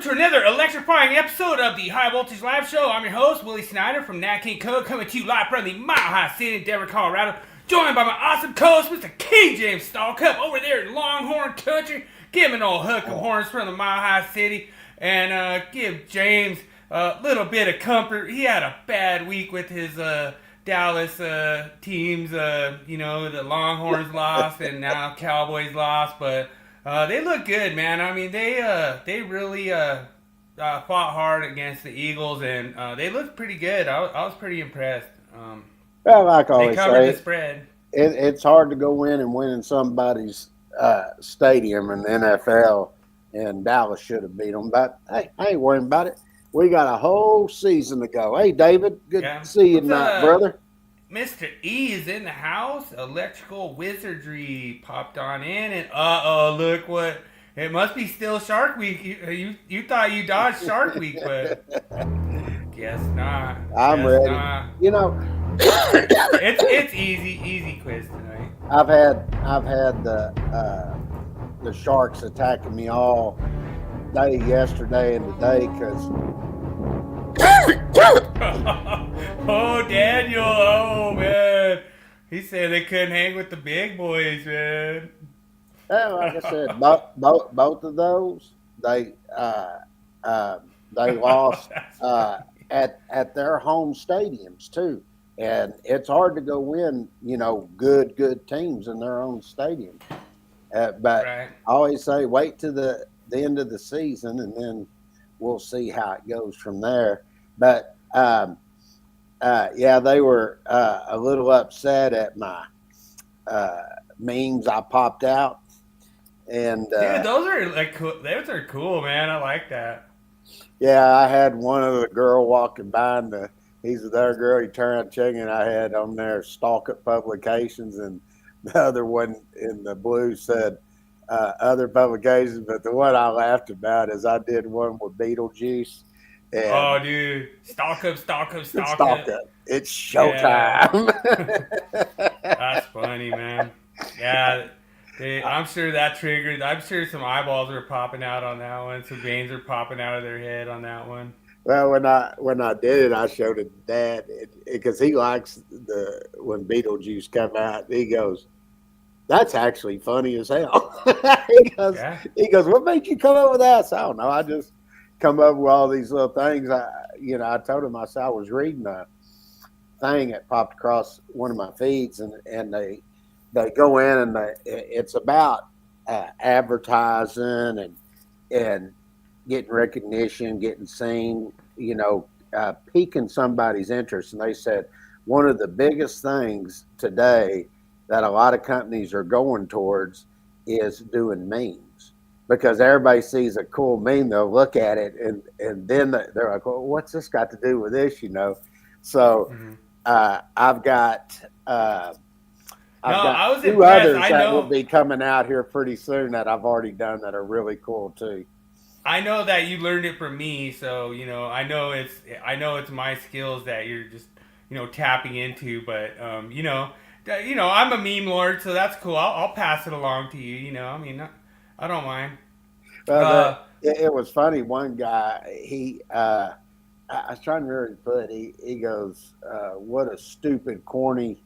to another electrifying episode of the High Voltage Live Show. I'm your host, Willie Snyder from NEC Question, coming to you live from the Mile High City in Denver, Colorado. Joined by my awesome co-host, Mr. K. James Stallcup, over there in Longhorn Country. Give him an old hook of horns from the Mile High City, and give James a little bit of comfort. He had a bad week with his Dallas teams. The Longhorns lost, and now Cowboys lost, but they look good, man. I mean, they really fought hard against the Eagles, and they looked pretty good. I was pretty impressed. Well, like I always they covered say, the spread. It's hard to go in and win in somebody's stadium in the NFL, and Dallas should have beat them. But hey, I ain't worrying about it. We got a whole season to go. Hey, David, good to see you tonight, brother. Mr. E is in the house. Electrical Wizardry popped on in, and look what it must be still Shark Week. You thought you dodged Shark Week, but guess not. I'm ready. Not. It's easy quiz tonight. I've had the Sharks attacking me all day yesterday and today because. Oh, Daniel! Oh man, he said they couldn't hang with the big boys, man. Well, like I said, both of those they lost at their home stadiums too, and it's hard to go win, good teams in their own stadium. But right. I always say wait to the end of the season, and then we'll see how it goes from there. But they were a little upset at my memes I popped out, and dude, those are cool. Those are cool, man. I like that. Yeah, I had one of the girl walking by, and he's the other girl. He turned checking, and I had on there Stalk-It Publications, and the other one in the blue said other publications. But the one I laughed about is I did one with Beetlejuice. And oh, dude. Stalk up. It's showtime. Yeah. That's funny, man. Yeah, I'm sure that triggered. I'm sure some eyeballs were popping out on that one. Some veins were popping out of their head on that one. Well, when I did it, I showed it to Dad because he likes when Beetlejuice come out. He goes, "That's actually funny as hell." He goes, "What made you come up with that?" So, I don't know. I just come up with all these little things. I told him I was reading a thing that popped across one of my feeds, and they go in and it's about advertising and getting recognition, getting seen, piquing somebody's interest. And they said one of the biggest things today that a lot of companies are going towards is doing memes. Because everybody sees a cool meme, they'll look at it, and then they're like, well, what's this got to do with this, So I've got two others that will be coming out here pretty soon that I've already done that are really cool, too. I know that you learned it from me, so, I know it's my skills that you're just, tapping into, but, I'm a meme lord, so that's cool. I'll pass it along to you, I don't mind. Well, it was funny. One guy, I was trying to really put it, he goes, what a stupid, corny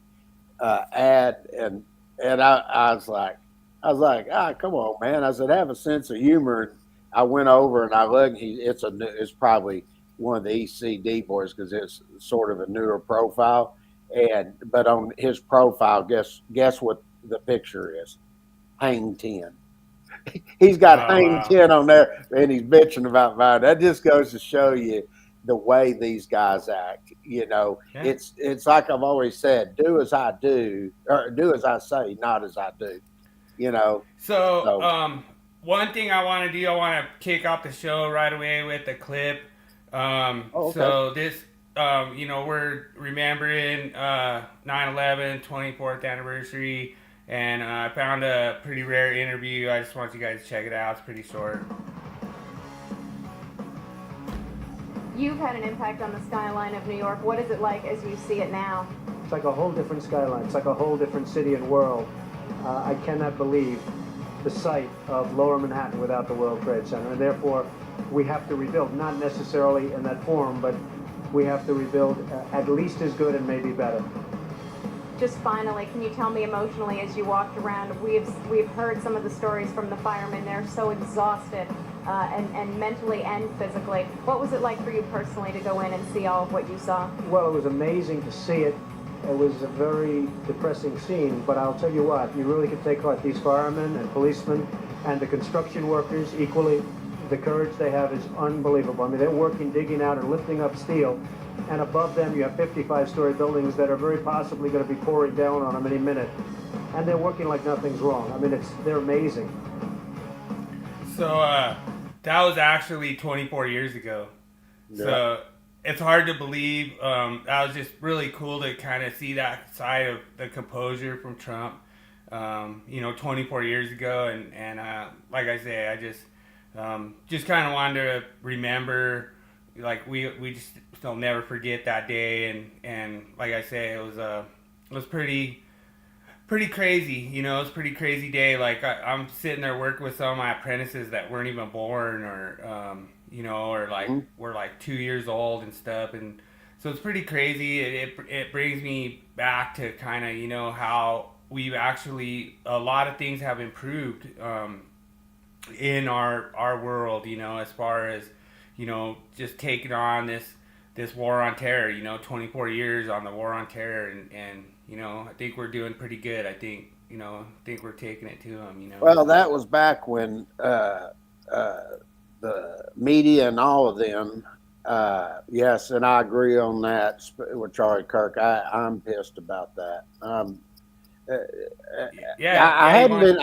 ad. And I was like, come on, man. I said, have a sense of humor. And I went over and I looked, it's probably one of the ECD boys because it's sort of a newer profile. But on his profile, guess what the picture is? Hang 10. He's got hang 10 on there, and he's bitching about mine. That just goes to show you the way these guys act. Yeah. It's like I've always said, do as I do, or do as I say, not as I do. So one thing I want to do, I want to kick off the show right away with a clip. Okay. So this, we're remembering 9/11, 24th anniversary. And I found a pretty rare interview. I just want you guys to check it out. It's pretty short. You've had an impact on the skyline of New York. What is it like as you see it now? It's like a whole different skyline. It's like a whole different city and world. I cannot believe the site of Lower Manhattan without the World Trade Center, and therefore we have to rebuild, not necessarily in that form, but we have to rebuild at least as good and maybe better. Just finally, can you tell me emotionally, as you walked around, we've heard some of the stories from the firemen. They're so exhausted, and mentally and physically. What was it like for you personally to go in and see all of what you saw? Well, it was amazing to see it. It was a very depressing scene, but I'll tell you what, you really could take heart. These firemen and policemen and the construction workers equally, the courage they have is unbelievable. I mean, they're working, digging out and lifting up steel, and above them you have 55-story buildings that are very possibly going to be pouring down on them any minute, and they're working like nothing's wrong. I mean, they're amazing. So that was actually 24 years ago. Yeah. So it's hard to believe. That was just really cool to kind of see that side of the composure from Trump, 24 years ago. And like I say, I just kind of wanted to remember, like we just still never forget that day. And like I say, it was pretty crazy. It was a pretty crazy day. Like I'm sitting there working with some of my apprentices that weren't even born, or like we're like 2 years old and stuff. And so it's pretty crazy. It brings me back to kind of, how we've actually, a lot of things have improved in our world, as far as, just taking on this war on terror, 24 years on the war on terror. And I think we're doing pretty good. I think we're taking it to them, Well, that was back when the media and all of them, yes, and I agree on that with Charlie Kirk. I'm pissed about that. I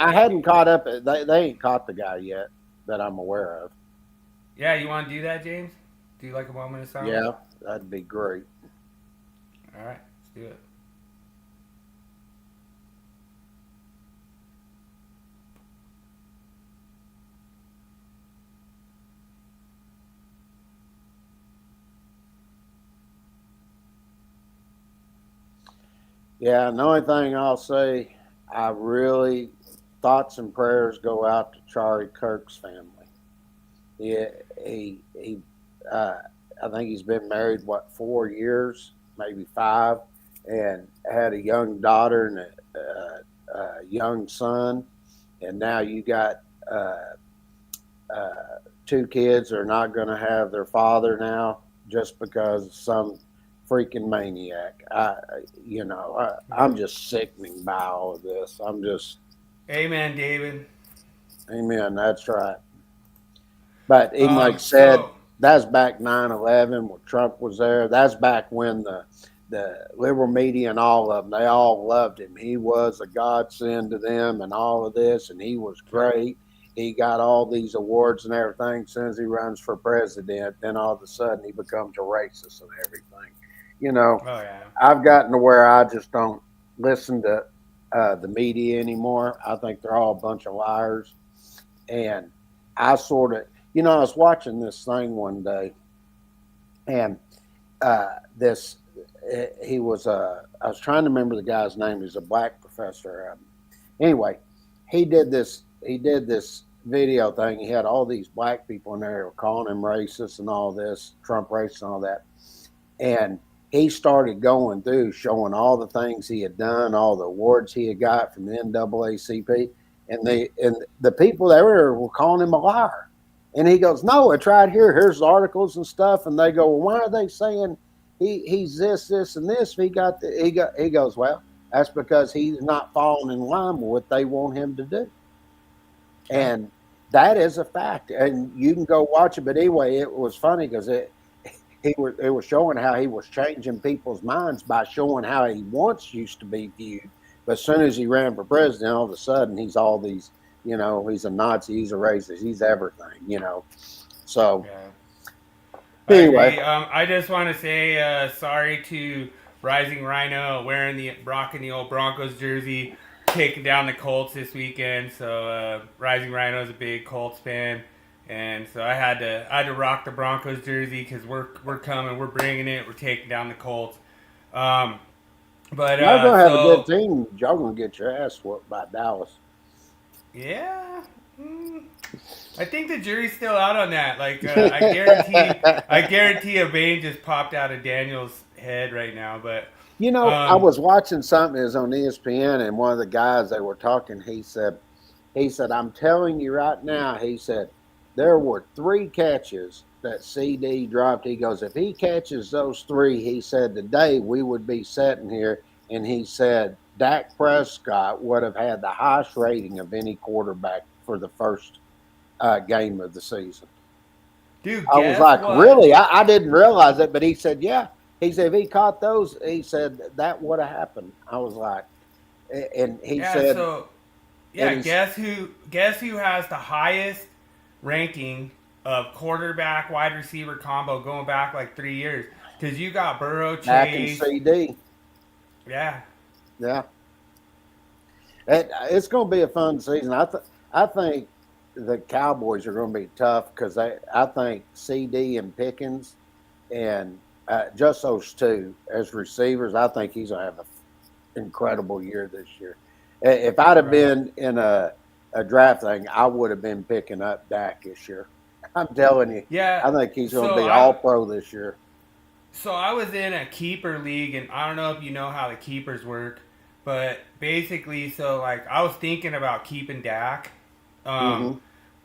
hadn't caught up. They ain't caught the guy yet that I'm aware of. Yeah, you want to do that, James? Do you like a moment of silence? Yeah, that'd be great. All right, let's do it. Yeah, the only thing I'll say, I really, thoughts and prayers go out to Charlie Kirk's family. I think he's been married, 4 years, maybe 5, and had a young daughter and a young son, and now you got 2 kids are not going to have their father now just because of some freaking maniac. I'm just sickening by all of this. I'm just. Amen, David. Amen. That's right. But even like said, that's back 9/11 when Trump was there. That's back when the liberal media and all of them, they all loved him. He was a godsend to them and all of this, and he was great. He got all these awards and everything. As soon as he runs for president, then all of a sudden he becomes a racist and everything. Oh, yeah. I've gotten to where I just don't listen to the media anymore. I think they're all a bunch of liars. And I sort of, I was watching this thing one day, and I was trying to remember the guy's name. He's a black professor. Anyway, he did this video thing. He had all these black people in there who were calling him racist and all this, Trump racist and all that. And he started going through showing all the things he had done, all the awards he had got from the NAACP, and the people there were calling him a liar. And he goes, "No, it's right here. Here's the articles and stuff." And they go, "Well, why are they saying he's this, and this?" He goes, "Well, that's because he's not falling in line with what they want him to do." And that is a fact. And you can go watch it. But anyway, it was funny because it was showing how he was changing people's minds by showing how he once used to be viewed. But as soon as he ran for president, all of a sudden he's all these, he's a Nazi, he's a racist, he's everything, So anyway, I just want to say sorry to Rising Rhino rocking the old Broncos jersey, taking down the Colts this weekend. So Rising Rhino is a big Colts fan. And so I had to rock the Broncos jersey because we're coming, we're bringing it, we're taking down the Colts. But y'all gonna have a good team. Y'all gonna get your ass whooped by Dallas. Yeah. I think the jury's still out on that. Like, I guarantee a vein just popped out of Daniel's head right now. But I was watching something that was on ESPN, and one of the guys they were talking, he said, I'm telling you right now, he said, there were 3 catches that CD dropped. He goes, if he catches those 3, he said, today we would be sitting here, and he said Dak Prescott would have had the highest rating of any quarterback for the first game of the season. Dude, I was like, what? really? I didn't realize it, but he said, yeah. He said if he caught those, he said that would have happened. I was like, and he said, guess who has the highest ranking of quarterback wide receiver combo going back like 3 years? Because you got Burrow, Dak and Chase, CD. Yeah. It's going to be a fun season. I think the Cowboys are going to be tough because I think CD and Pickens and just those 2 as receivers, I think he's going to have an incredible year this year. If I'd have been in a draft thing, I would have been picking up Dak this year. I'm telling you. Yeah. I think he's going to be all-pro this year. So I was in a keeper league, and I don't know if you know how the keepers work, but basically, so like I was thinking about keeping Dak, but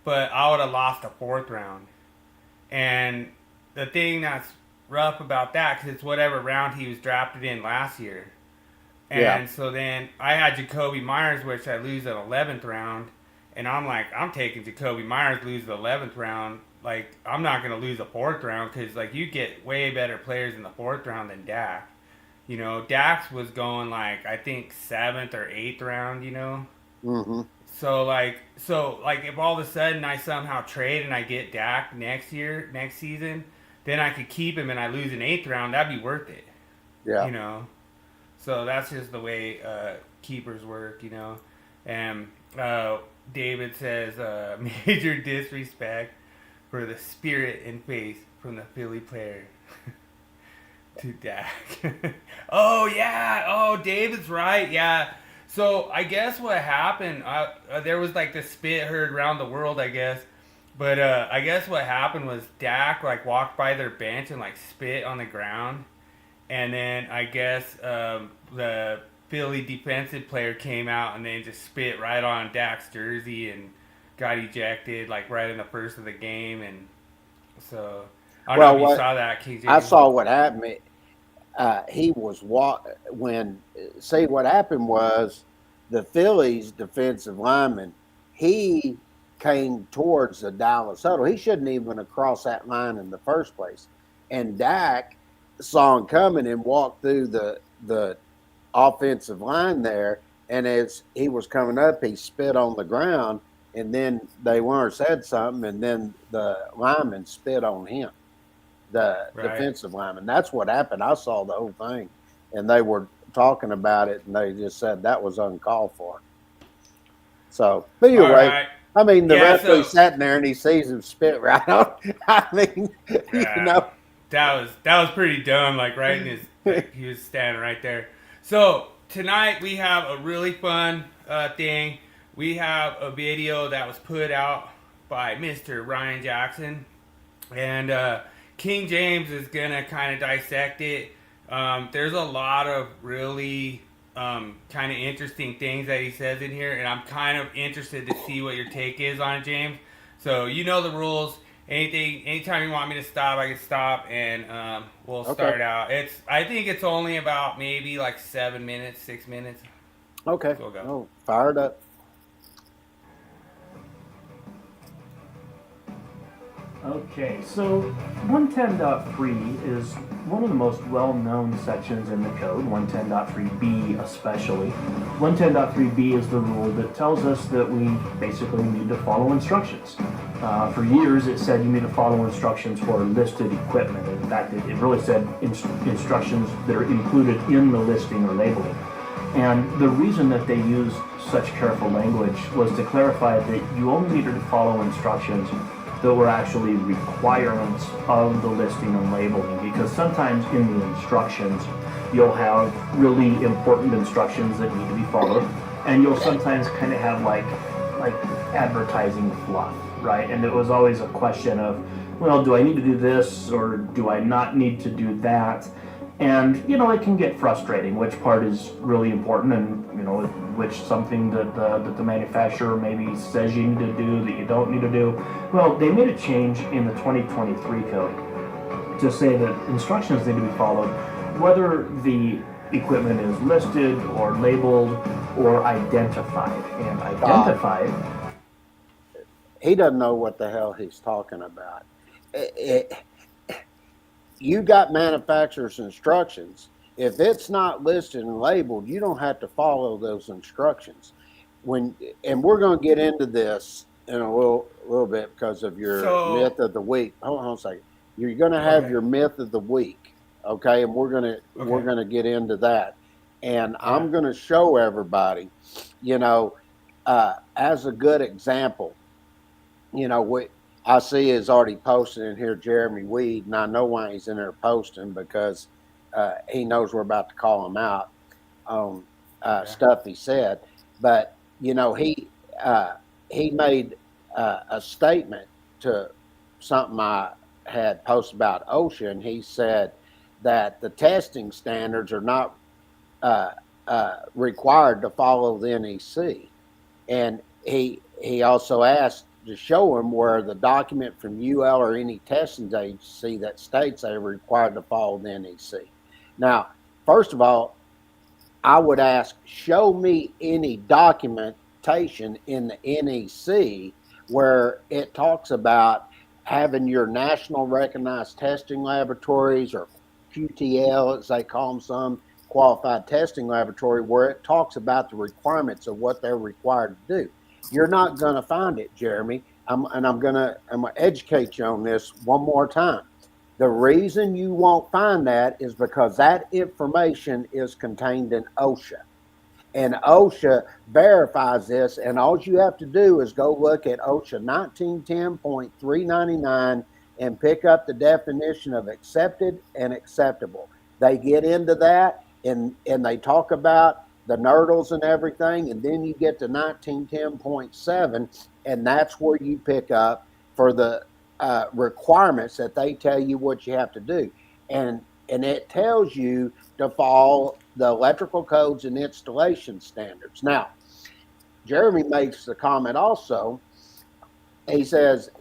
I would have lost a 4th round. And the thing that's rough about that, because it's whatever round he was drafted in last year. And so then I had Jacoby Myers, which I lose at 11th round. And I'm like, I'm taking Jacoby Myers, lose the 11th round. Like, I'm not going to lose a 4th round because, like, you get way better players in the 4th round than Dak. You know, Dax was going, like, I think 7th or 8th round, you know? Mm-hmm. So, like, if all of a sudden I somehow trade and I get Dak next season, then I could keep him and I lose an 8th round, that'd be worth it. Yeah. You know? So that's just the way keepers work, you know? And David says, major disrespect for the spirit and faith from the Philly player to Dak. Oh, yeah. Oh, David's right. Yeah. So I guess what happened, there was like the spit heard around the world, I guess. But I guess what happened was Dak like walked by their bench and like spit on the ground. And then I guess the Philly defensive player came out and then just spit right on Dak's jersey and got ejected like right in the first of the game. And so I don't know if you saw that, KJ. I saw what happened. He was what happened was the Phillies defensive lineman, he came towards the Dallas huddle. He shouldn't even have crossed that line in the first place. And Dak saw him coming and walked through the offensive line there. And as he was coming up, he spit on the ground. And then they said something, and then the lineman spit on him, the defensive lineman. That's what happened. I saw the whole thing, and they were talking about it, and they just said that was uncalled for. So, but anyway, I mean, the referee sat there, and he sees him spit right on. I mean, you know. That was pretty dumb, like right in his, like, he was standing right there. So, tonight we have a really fun thing. We have a video that was put out by Mr. Ryan Jackson, and King James is going to kind of dissect it. There's a lot of really kind of interesting things that he says in here, and I'm kind of interested to see what your take is on it, James. So you know the rules. Anytime you want me to stop, I can stop, and we'll start out. I think it's only about maybe like 6 minutes. Okay. So we'll go. Oh, fired up. Okay, so 110.3 is one of the most well-known sections in the code, 110.3b especially. 110.3b is the rule that tells us that we basically need to follow instructions. For years it said you need to follow instructions for listed equipment. In fact, it really said instructions that are included in the listing or labeling. And the reason that they used such careful language was to clarify that you only needed to follow instructions that were actually requirements of the listing and labeling, because sometimes in the instructions you'll have really important instructions that need to be followed, and you'll sometimes kind of have like like advertising fluff, right? And it was always a question of, well, do I need to do this or do I not need to do that? And, it can get frustrating, which part is really important and, which something that the manufacturer maybe says you need to do that you don't need to do. Well, they made a change in the 2023 code to say that instructions need to be followed whether the equipment is listed or labeled or identified. And identified... He doesn't know what the hell he's talking about. You got manufacturer's instructions. If it's not listed and labeled, you don't have to follow those instructions. And we're going to get into this in a little bit because of your myth of the week. Hold on a second. You're going to have your myth of the week, okay? And we're going to get into that. And I'm going to show everybody, as a good example, what I see is already posted in here, Jeremy Weed, and I know why he's in there posting because he knows we're about to call him out on stuff he said. But he made a statement to something I had posted about OSHA, and he said that the testing standards are not required to follow the NEC, and he also asked to show him where the document from UL or any testing agency that states they are required to follow the NEC. Now, first of all, I would ask, show me any documentation in the NEC where it talks about having your national recognized testing laboratories, or QTL as they call them, some qualified testing laboratory, where it talks about the requirements of what they're required to do. You're not going to find it, Jeremy. I'm going to educate you on this one more time. The reason you won't find that is because that information is contained in OSHA. And OSHA verifies this, and all you have to do is go look at OSHA 1910.399 and pick up the definition of accepted and acceptable. They get into that, and they talk about the nurdles and everything, and then you get to 1910.7, and that's where you pick up for the requirements that they tell you what you have to do. And it tells you to follow the electrical codes and installation standards. Now, Jeremy makes the comment also. He says,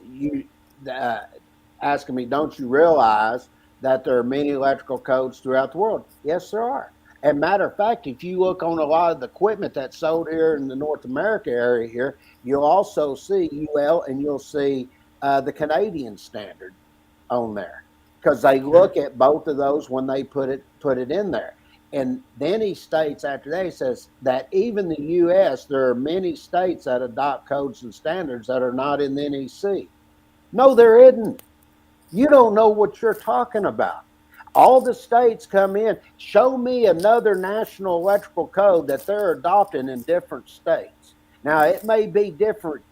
asking me, don't you realize that there are many electrical codes throughout the world? Yes, there are. As a matter of fact, if you look on a lot of the equipment that's sold here in the North America area here, you'll also see UL and you'll see the Canadian standard on there, because they look at both of those when they put it in there. And then he states after that, he says that even the U.S., there are many states that adopt codes and standards that are not in the NEC. No, there isn't. You don't know what you're talking about. All the states come in. Show me another national electrical code that they're adopting in different states. Now, it may be different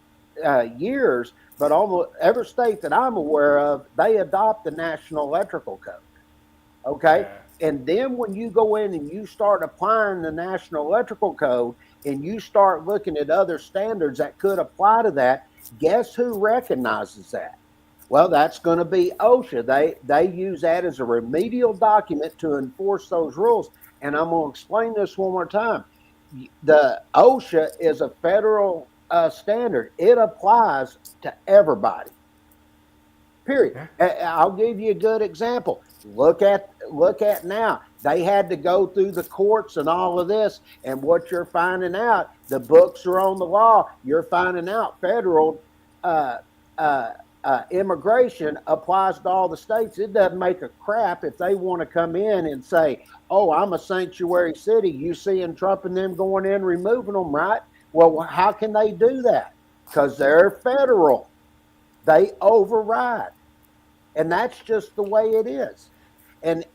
years, but almost every state that I'm aware of, they adopt the national electrical code. Okay? Yeah. And then when you go in and you start applying the national electrical code and you start looking at other standards that could apply to that, guess who recognizes that? Well, that's going to be OSHA. They use that as a remedial document to enforce those rules. And I'm going to explain this one more time. The OSHA is a federal standard. It applies to everybody. Period. I'll give you a good example. Look at now. They had to go through the courts and all of this, and what you're finding out, the books are on the law. You're finding out federal immigration applies to all the states. It doesn't make a crap if they want to come in and say, oh, I'm a sanctuary city. You seeing Trump and them going in, removing them, right? Well, how can they do that? Because they're federal. They override. And that's just the way it is. And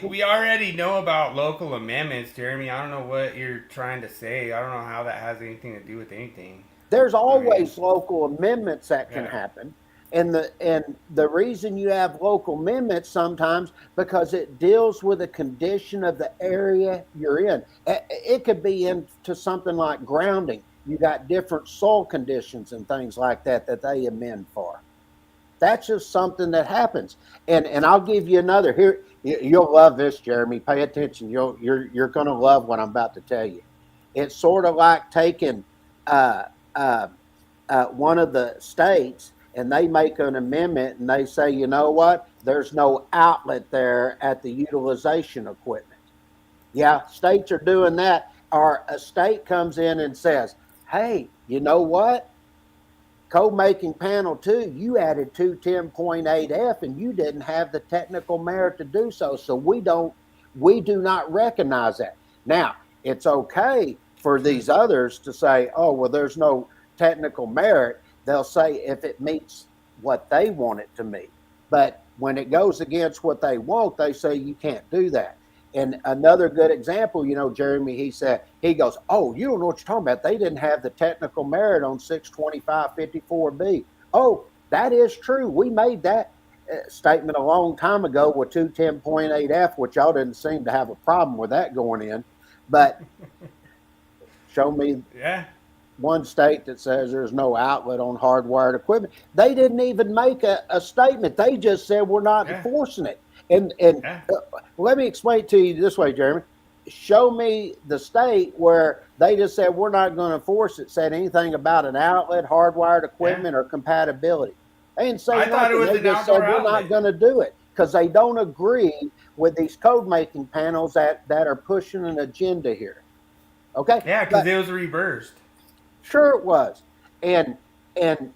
we already know about local amendments, Jeremy. I don't know what you're trying to say. I don't know how that has anything to do with anything. There's always local amendments that can happen. And the reason you have local amendments sometimes because it deals with a condition of the area you're in. It could be into something like grounding. you got different soil conditions and things like that they amend for. That's just something that happens. And I'll give you another here. You'll love this, Jeremy. Pay attention. You're going to love what I'm about to tell you. It's sort of like taking one of the states and they make an amendment and they say, you know what? There's no outlet there at the utilization equipment. Yeah, states are doing that. Or a state comes in and says, hey, you know what? Code making panel 2, you added 210.8F and you didn't have the technical merit to do so. So we do not recognize that. Now, it's okay for these others to say, oh, well, there's no technical merit. They'll say if it meets what they want it to meet. But when it goes against what they want, they say you can't do that. And another good example, you know, Jeremy, he goes, oh, you don't know what you're talking about. They didn't have the technical merit on 62554B. Oh, that is true. We made that statement a long time ago with 210.8F, which y'all didn't seem to have a problem with that going in. But show me one state that says there's no outlet on hardwired equipment. They didn't even make a statement. They just said we're not enforcing it. And let me explain it to you this way, Jeremy. Show me the state where they just said we're not going to enforce it, said anything about an outlet, hardwired equipment, or compatibility. They didn't say nothing. They just said we're not going to do it because they don't agree with these code making panels that are pushing an agenda here. Okay? Yeah, because it was reversed. Sure it was. And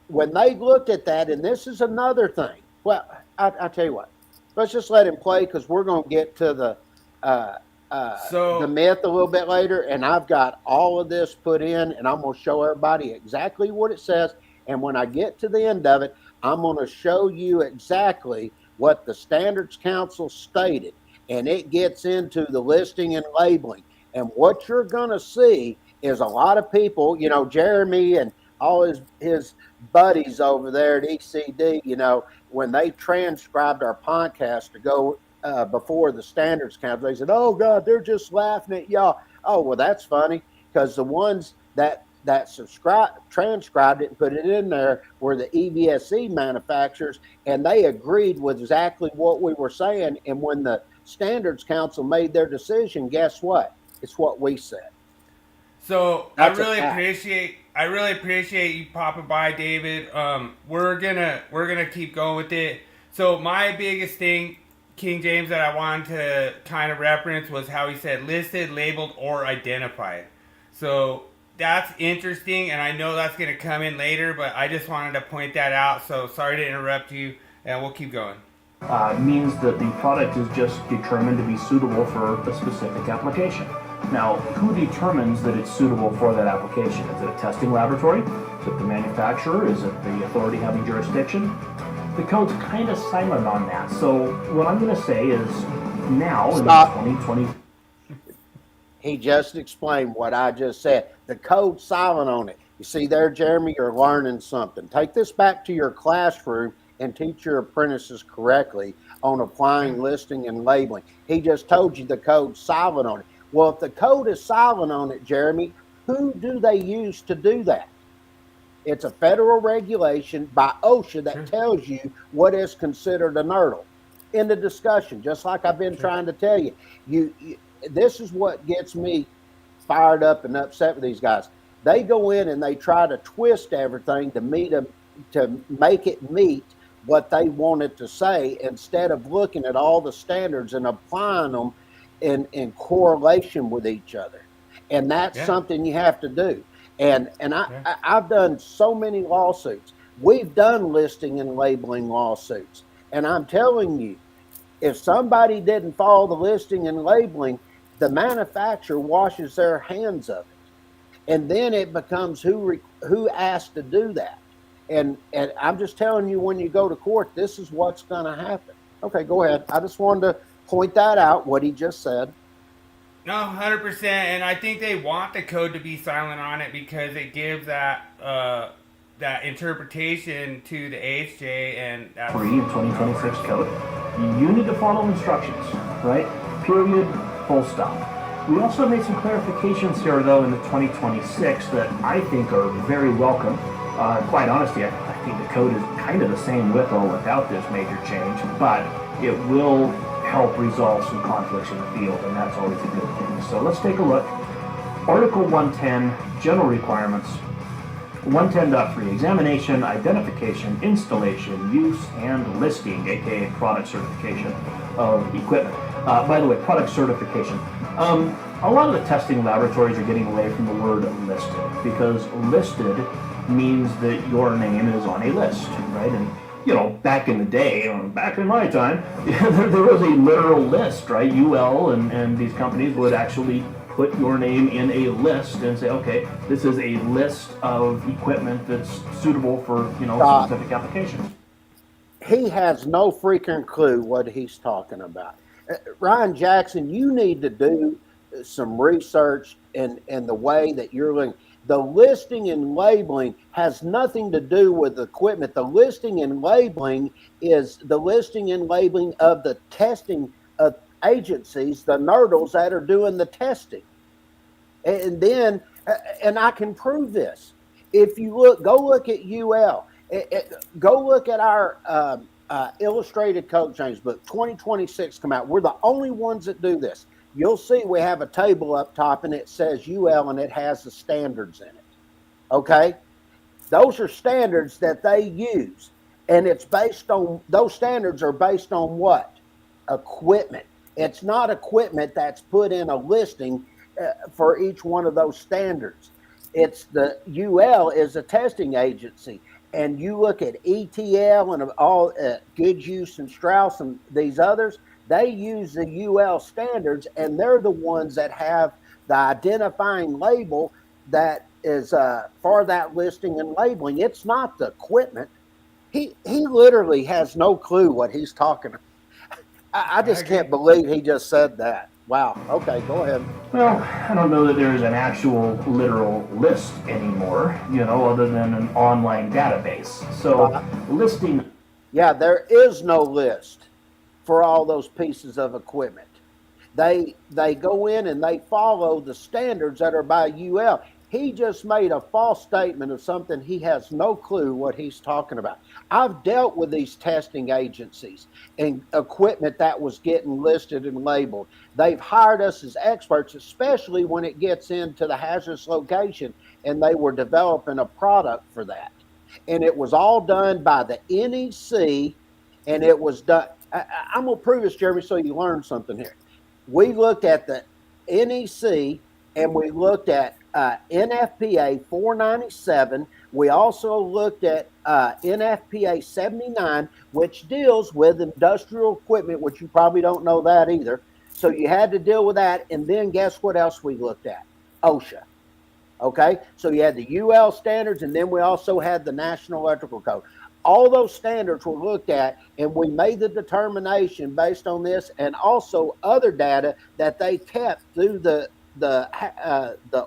when they looked at that, and this is another thing. Well, I'll tell you what. Let's just let him play because we're going to get to the myth a little bit later. And I've got all of this put in, and I'm going to show everybody exactly what it says. And when I get to the end of it, I'm going to show you exactly what the Standards Council stated. And it gets into the listing and labeling. And what you're going to see is a lot of people, you know, Jeremy and all his buddies over there at ECD, you know, when they transcribed our podcast to go before the Standards Council, they said, oh, God, they're just laughing at y'all. Oh, well, that's funny because the ones that transcribed it and put it in there were the EVSE manufacturers, and they agreed with exactly what we were saying. And when the Standards Council made their decision, guess what? It's what we said. So I really appreciate you popping by, David. We're gonna keep going with it. So my biggest thing, King James, that I wanted to kind of reference was how he said listed, labeled, or identified. So that's interesting, and I know that's gonna come in later, but I just wanted to point that out. So sorry to interrupt you, and we'll keep going. Means that the product is just determined to be suitable for a specific application. Now, who determines that it's suitable for that application? Is it a testing laboratory? Is it the manufacturer? Is it the authority having jurisdiction? The code's kind of silent on that. So what I'm going to say is now in 2020... He just explained what I just said. The code's silent on it. You see there, Jeremy, you're learning something. Take this back to your classroom and teach your apprentices correctly on applying listing and labeling. He just told you the code's silent on it. Well, if the code is silent on it, Jeremy, who do they use to do that? It's a federal regulation by OSHA that tells you what is considered an ERTL. In the discussion, just like I've been trying to tell you. This is what gets me fired up and upset with these guys. They go in and they try to twist everything to make it meet what they wanted to say instead of looking at all the standards and applying them in correlation with each other. And that's something you have to do. And I've done so many lawsuits. We've done listing and labeling lawsuits. And I'm telling you, if somebody didn't follow the listing and labeling, the manufacturer washes their hands of it. And then it becomes who asked to do that. And I'm just telling you, when you go to court, this is what's going to happen. Okay, go ahead. I just wanted to point that out, what he just said. No, 100%, and I think they want the code to be silent on it because it gives that interpretation to the AHJ and that free in 2026 code. You need to follow instructions, right? Period, full stop. We also made some clarifications here, though, in the 2026 that I think are very welcome. Quite honestly, I think the code is kind of the same with or without this major change, but it will help resolve some conflicts in the field, and that's always a good thing. So let's take a look. Article 110, General Requirements. 110.3, Examination, Identification, Installation, Use, and Listing, aka Product Certification of Equipment. By the way, Product Certification. A lot of the testing laboratories are getting away from the word listed, because listed means that your name is on a list, right? And back in the day, back in my time, there was a literal list, right? UL and these companies would actually put your name in a list and say, okay, this is a list of equipment that's suitable for, specific applications. He has no freaking clue what he's talking about. Ryan Jackson, you need to do some research in the way that you're looking. The listing and labeling has nothing to do with equipment. The listing and labeling is the listing and labeling of the testing agencies, the NERDLs that are doing the testing. And then, and I can prove this. If you go look at UL, go look at our illustrated code change book, 2026 come out. We're the only ones that do this. You'll see we have a table up top and it says UL and it has the standards in it. Okay? Those are standards that they use. And it's based on, those standards are based on what? Equipment. It's not equipment that's put in a listing for each one of those standards. It's the UL is a testing agency. And you look at ETL and all Good Use and Strauss and these others, they use the UL standards, and they're the ones that have the identifying label that is for that listing and labeling. It's not the equipment. He literally has no clue what he's talking about. I just can't believe he just said that. Wow. Okay, go ahead. Well, I don't know that there's an actual literal list anymore, other than an online database. So listing. Yeah, there is no list for all those pieces of equipment. They go in and they follow the standards that are by UL. He just made a false statement of something he has no clue what he's talking about. I've dealt with these testing agencies and equipment that was getting listed and labeled. They've hired us as experts, especially when it gets into the hazardous location, and they were developing a product for that. And it was all done by the NEC, and it was done. I'm going to prove this, Jeremy, so you learn something here. We looked at the NEC, and we looked at NFPA 497. We also looked at NFPA 79, which deals with industrial equipment, which you probably don't know that either. So you had to deal with that. And then guess what else we looked at? OSHA. Okay, so you had the UL standards, and then we also had the National Electrical Code. All those standards were looked at, and we made the determination based on this, and also other data that they kept through the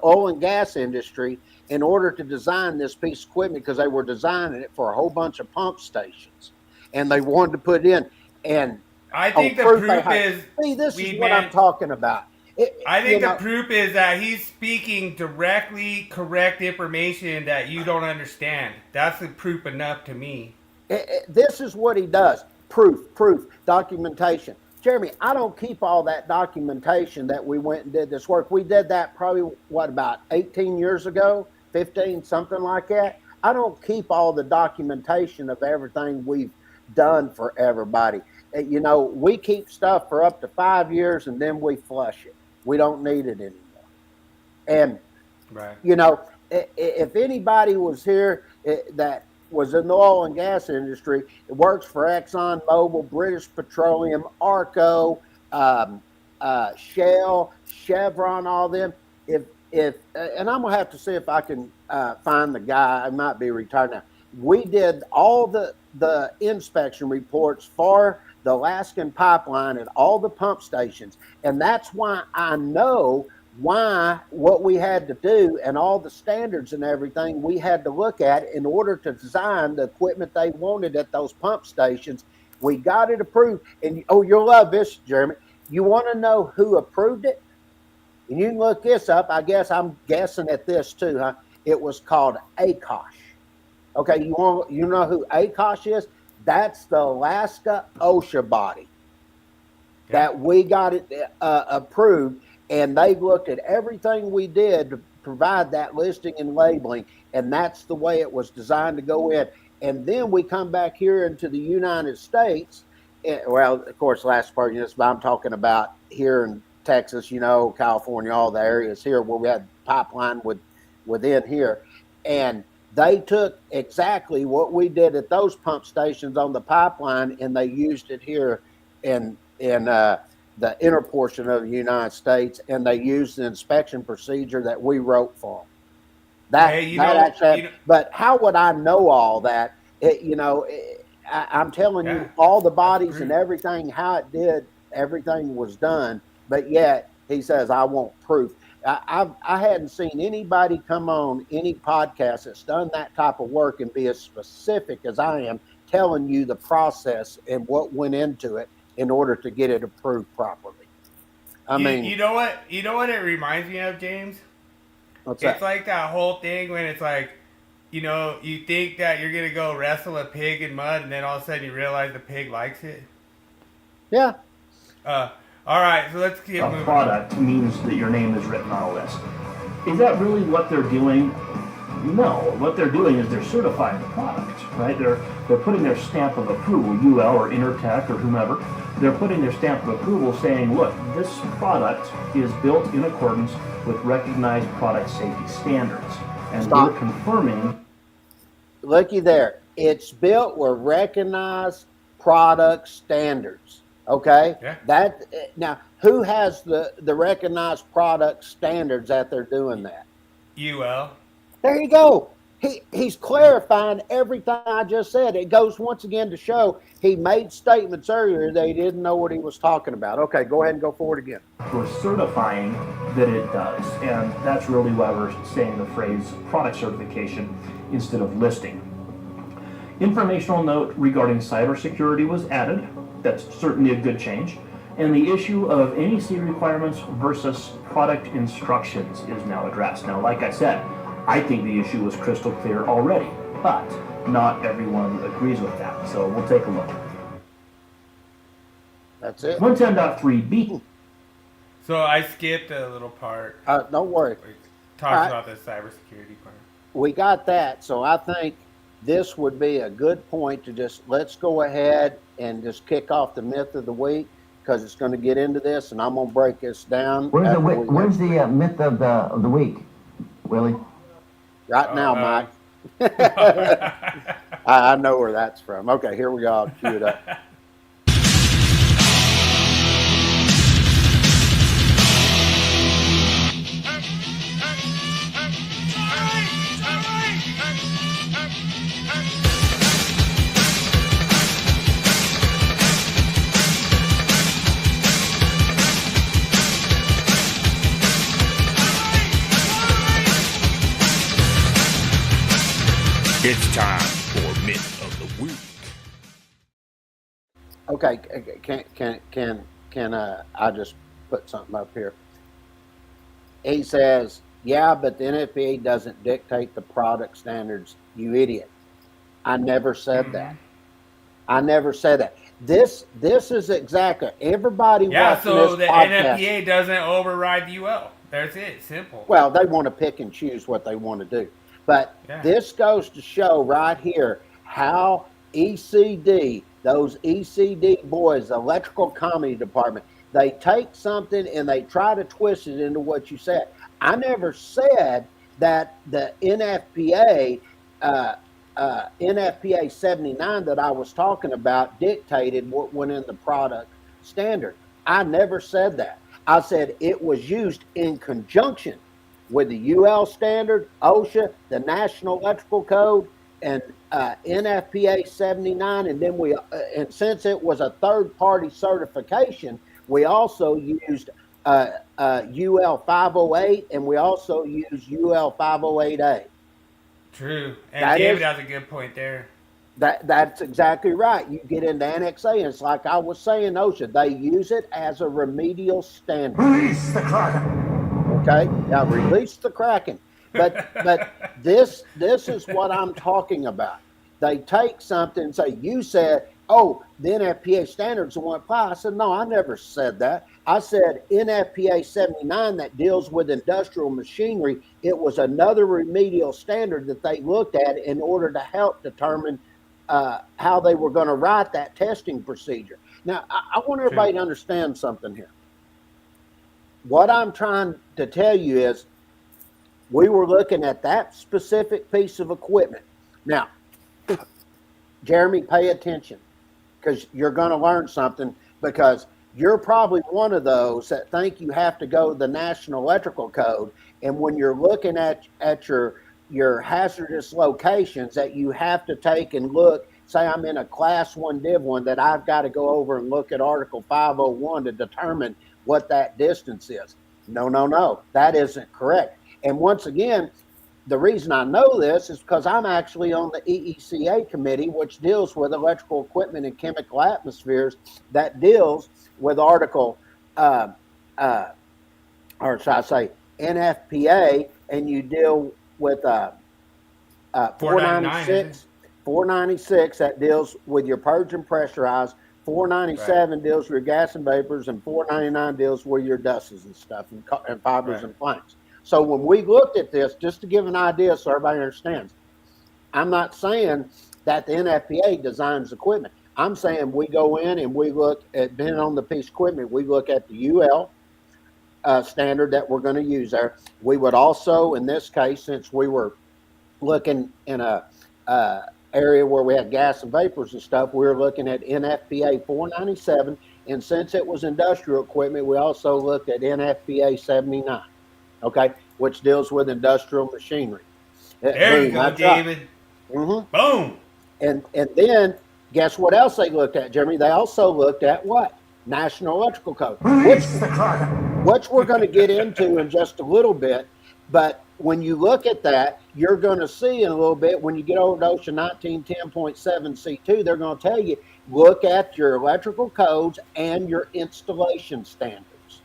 oil and gas industry in order to design this piece of equipment, because they were designing it for a whole bunch of pump stations, and they wanted to put it in. And I think the proof is. See, this is what I'm talking about. I think the proof is that he's speaking directly correct information that you don't understand. That's the proof enough to me. This is what he does. Proof, documentation. Jeremy, I don't keep all that documentation that we went and did this work. We did that probably, about 18 years ago, 15, something like that. I don't keep all the documentation of everything we've done for everybody. We keep stuff for up to 5 years, and then we flush it. We don't need it anymore. And, right. If anybody was here that was in the oil and gas industry, it works for Exxon Mobil, British Petroleum, Arco, Shell, Chevron, all them. And I'm going to have to see if I can find the guy. I might be retired now. We did all the inspection reports for the Alaskan pipeline at all the pump stations. And that's why I know what we had to do and all the standards and everything we had to look at in order to design the equipment they wanted at those pump stations. We got it approved. And you'll love this, Jeremy. You want to know who approved it? And you can look this up. I guess I'm guessing at this too, huh? It was called ACOSH. Okay, you know who ACOSH is? That's the Alaska OSHA body that we got it approved, and they looked at everything we did to provide that listing and labeling, and that's the way it was designed to go in. And then we come back here into the United States. Well, of course, last part of this, but I'm talking about here in Texas, California, all the areas here where we had pipeline within here. And they took exactly what we did at those pump stations on the pipeline, and they used it here in the inner portion of the United States, and they used the inspection procedure that we wrote for them. But how would I know all that? I'm telling you all the bodies and everything, how it did, everything was done, but yet he says, I want proof. I hadn't seen anybody come on any podcast that's done that type of work and be as specific as I am, telling you the process and what went into it in order to get it approved properly. I mean, you know what it reminds me of, James? What's that? It's like that whole thing when it's like, you think that you're gonna go wrestle a pig in mud, and then all of a sudden you realize the pig likes it. Yeah. All right, so let's keep moving. A product means that your name is written on a list. Is that really what they're doing? No. What they're doing is they're certifying the product, right? They're putting their stamp of approval, UL or Intertech or whomever. They're putting their stamp of approval saying, look, this product is built in accordance with recognized product safety standards. And we're confirming. Looky there. It's built with recognized product standards. Okay? Yeah. Now, who has the recognized product standards that they're doing that? UL. There you go. He's clarifying everything I just said. It goes once again to show he made statements earlier that he didn't know what he was talking about. Okay, go ahead and go forward again. We're certifying that it does, and that's really why we're saying the phrase product certification instead of listing. Informational note regarding cybersecurity was added. That's certainly a good change. And the issue of NEC requirements versus product instructions is now addressed. Now, like I said, I think the issue was crystal clear already, but not everyone agrees with that. So we'll take a look. That's it. 110.3b. So I skipped a little part. Don't worry. Talks about the cybersecurity part. We got that. So I think this would be a good point to let's go ahead and just kick off the myth of the week, because it's going to get into this, and I'm going to break this down. Where's the myth of the week, Willie? Right now, Mike. I know where that's from. Okay, here we go. I'll cue it up. It's time for Myth of the Week. Okay, can I just put something up here? He says, yeah, but the NFPA doesn't dictate the product standards, you idiot. I never said that. I never said that. This is exactly, everybody watching so this the podcast, NFPA doesn't override UL. That's it, simple. Well, they want to pick and choose what they want to do. But this goes to show right here how ECD, those ECD boys, electrical comedy department, they take something and they try to twist it into what you said. I never said that the NFPA, NFPA 79 that I was talking about dictated what went in the product standard. I never said that. I said it was used in conjunction with the UL standard, OSHA, the National Electrical Code, and NFPA 79, and then and since it was a third-party certification, we also used UL 508, and we also used UL 508A. True, and David has a good point there. That's exactly right. You get into Annex A, and it's like I was saying, OSHA, they use it as a remedial standard. Release the Kraken. Okay, now release the Kraken. But this is what I'm talking about. They take something and say, you said, oh, the NFPA standards won't apply. I said, no, I never said that. I said NFPA 79 that deals with industrial machinery, it was another remedial standard that they looked at in order to help determine how they were going to write that testing procedure. Now, I want everybody to understand something here. What I'm trying to tell you is we were looking at that specific piece of equipment. Now, Jeremy, pay attention because you're going to learn something, because you're probably one of those that think you have to go to the National Electrical Code, and when you're looking at your hazardous locations that you have to take and look, say I'm in a class 1 div 1, that I've got to go over and look at Article 501 to determine what that distance is. No, that isn't correct. And once again, the reason I know this is because I'm actually on the EECA committee, which deals with electrical equipment and chemical atmospheres, that deals with Article, or should I say, NFPA, and you deal with 496 that deals with your purge and pressurize. 497 deals with your gas and vapors, and 499 deals with your dusts and stuff, and fibers and flames. So when we looked at this, just to give an idea so everybody understands, I'm not saying that the NFPA designs equipment. I'm saying we go in and we look at, depending on the piece of equipment, we look at the UL standard that we're going to use there. We would also, in this case, since we were looking in a area where we had gas and vapors and stuff, we were looking at NFPA 497, and since it was industrial equipment, we also looked at NFPA 79, okay, which deals with industrial machinery. There you go, David. Mm-hmm. Boom. And then guess what else they looked at, Jeremy? They also looked at what? National Electrical Code, which we're going to get into in just a little bit. But when you look at that, you're going to see in a little bit, when you get over to OSHA 1910.7C2, they're going to tell you, look at your electrical codes and your installation standards.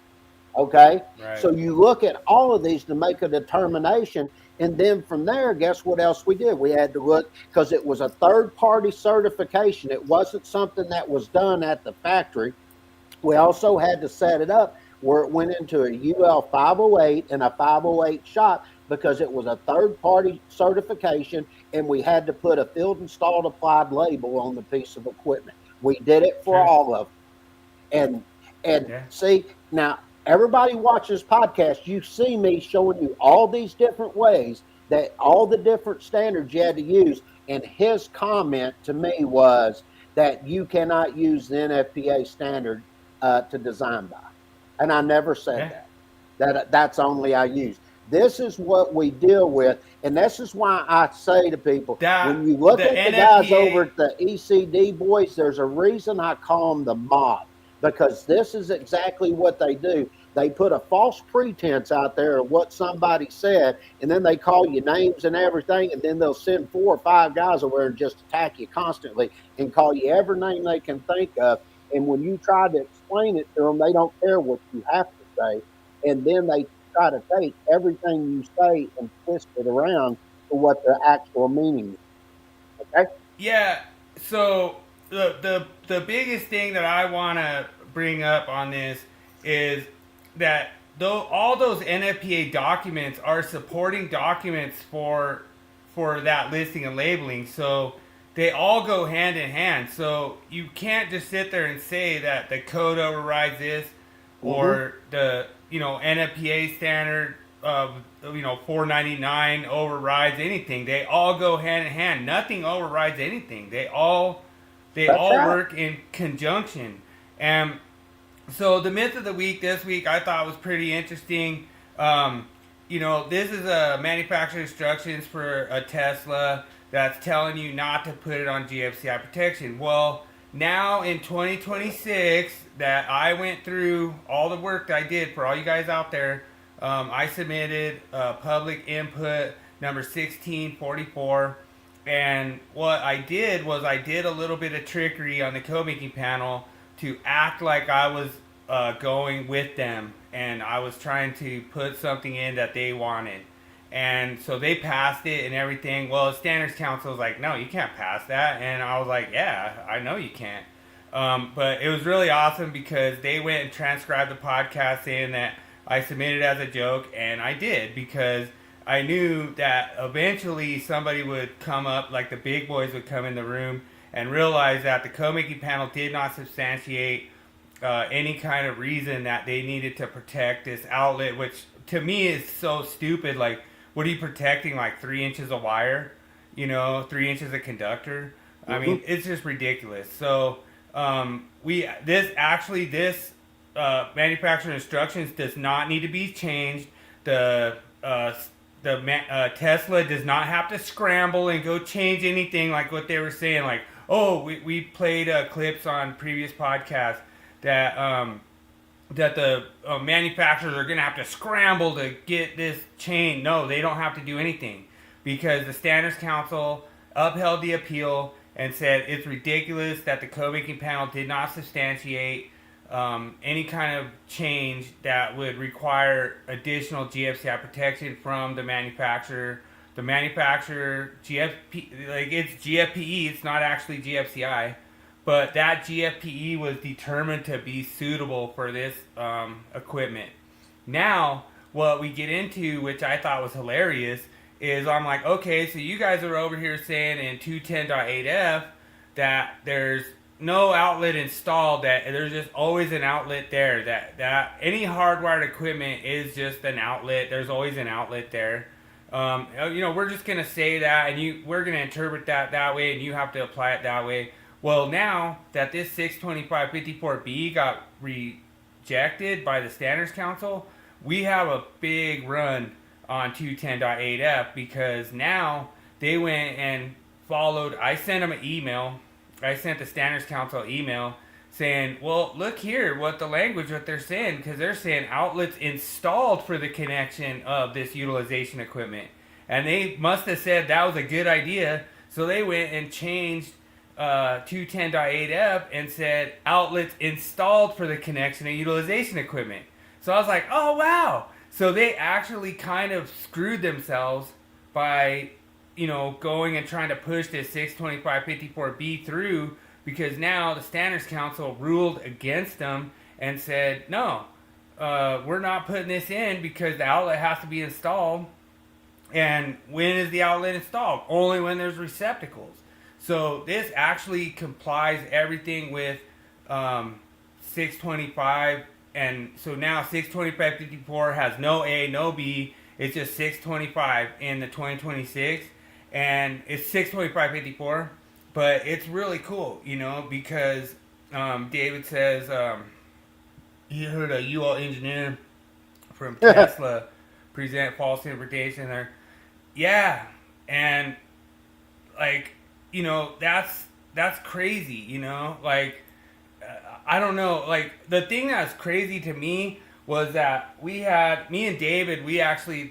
Okay? Right. So you look at all of these to make a determination. And then from there, guess what else we did? We had to look, because it was a third-party certification. It wasn't something that was done at the factory. We also had to set it up where it went into a UL 508 and a 508 shop, because it was a third-party certification, and we had to put a field installed applied label on the piece of equipment. We did it for all of them. And see, now everybody watching this podcast, you see me showing you all these different ways, that all the different standards you had to use, and his comment to me was that you cannot use the NFPA standard to design by. And I never said that's only I use. This is what we deal with, and this is why I say to people, when you look at the guys over at the ECD boys, there's a reason I call them the mob, because this is exactly what they do. They put a false pretense out there of what somebody said, and then they call you names and everything, and then they'll send 4 or 5 guys over and just attack you constantly and call you every name they can think of. And when you try to explain it to them, they don't care what you have to say. And then they try to take everything you say and twist it around to what the actual meaning is. Okay? Yeah. So the biggest thing that I want to bring up on this is that all those NFPA documents are supporting documents for that listing and labeling. So they all go hand in hand. So you can't just sit there and say that the code overrides this, or the NFPA standard of 499 overrides anything. They all go hand in hand. Nothing overrides anything. They all work in conjunction. And so the myth of the week this week I thought was pretty interesting. This is a manufacturer instructions for a Tesla that's telling you not to put it on GFCI protection. Well, now in 2026, that I went through all the work that I did for all you guys out there, I submitted public input number 1644, and what I did was I did a little bit of trickery on the code making panel to act like I was going with them, and I was trying to put something in that they wanted. And so they passed it and everything. Well, the Standards Council was like, no, you can't pass that. And I was like, yeah, I know you can't. But it was really awesome because they went and transcribed the podcast saying that I submitted as a joke, and I did because I knew that eventually somebody would come up, like the big boys would come in the room and realize that the code-making panel did not substantiate any kind of reason that they needed to protect this outlet, which to me is so stupid. Like, what are you protecting? Like 3 inches of wire, 3 inches of conductor. I mean, it's just ridiculous. So this manufacturer instructions does not need to be changed. The Tesla does not have to scramble and go change anything like what they were saying. Like, oh, we played clips on previous podcasts that the manufacturers are going to have to scramble to get this chain. No, they don't have to do anything because the Standards Council upheld the appeal and said it's ridiculous that the code-making panel did not substantiate any kind of change that would require additional GFCI protection from the manufacturer. The manufacturer, it's GFPE, it's not actually GFCI. But that GFPE was determined to be suitable for this equipment. Now, what we get into, which I thought was hilarious, is I'm like, okay, so you guys are over here saying in 210.8F that there's no outlet installed, that there's just always an outlet there, that any hardwired equipment is just an outlet. There's always an outlet there. We're just going to say that, and we're going to interpret that way, and you have to apply it that way. Well, now that this 625.54b got rejected by the Standards Council, we have a big run on 210.8f because now they went and followed. I sent them an email. I sent the Standards Council email saying, well, look here, what they're saying, because they're saying outlets installed for the connection of this utilization equipment. And they must have said that was a good idea, so they went and changed 210.8f and said outlets installed for the connection of utilization equipment. So I was like, oh wow. So they actually kind of screwed themselves by, going and trying to push this 625.54b through, because now the Standards Council ruled against them and said, no, we're not putting this in because the outlet has to be installed. And when is the outlet installed? Only when there's receptacles. So this actually complies everything with 625, and so now 625.54 has no A, no B. It's just 625 in the 2026, and it's 625.54. But it's really cool, because David says he heard a UL engineer from Tesla present false interpretation there. Yeah, and that's crazy, I don't know, the thing that's crazy to me was that me and David,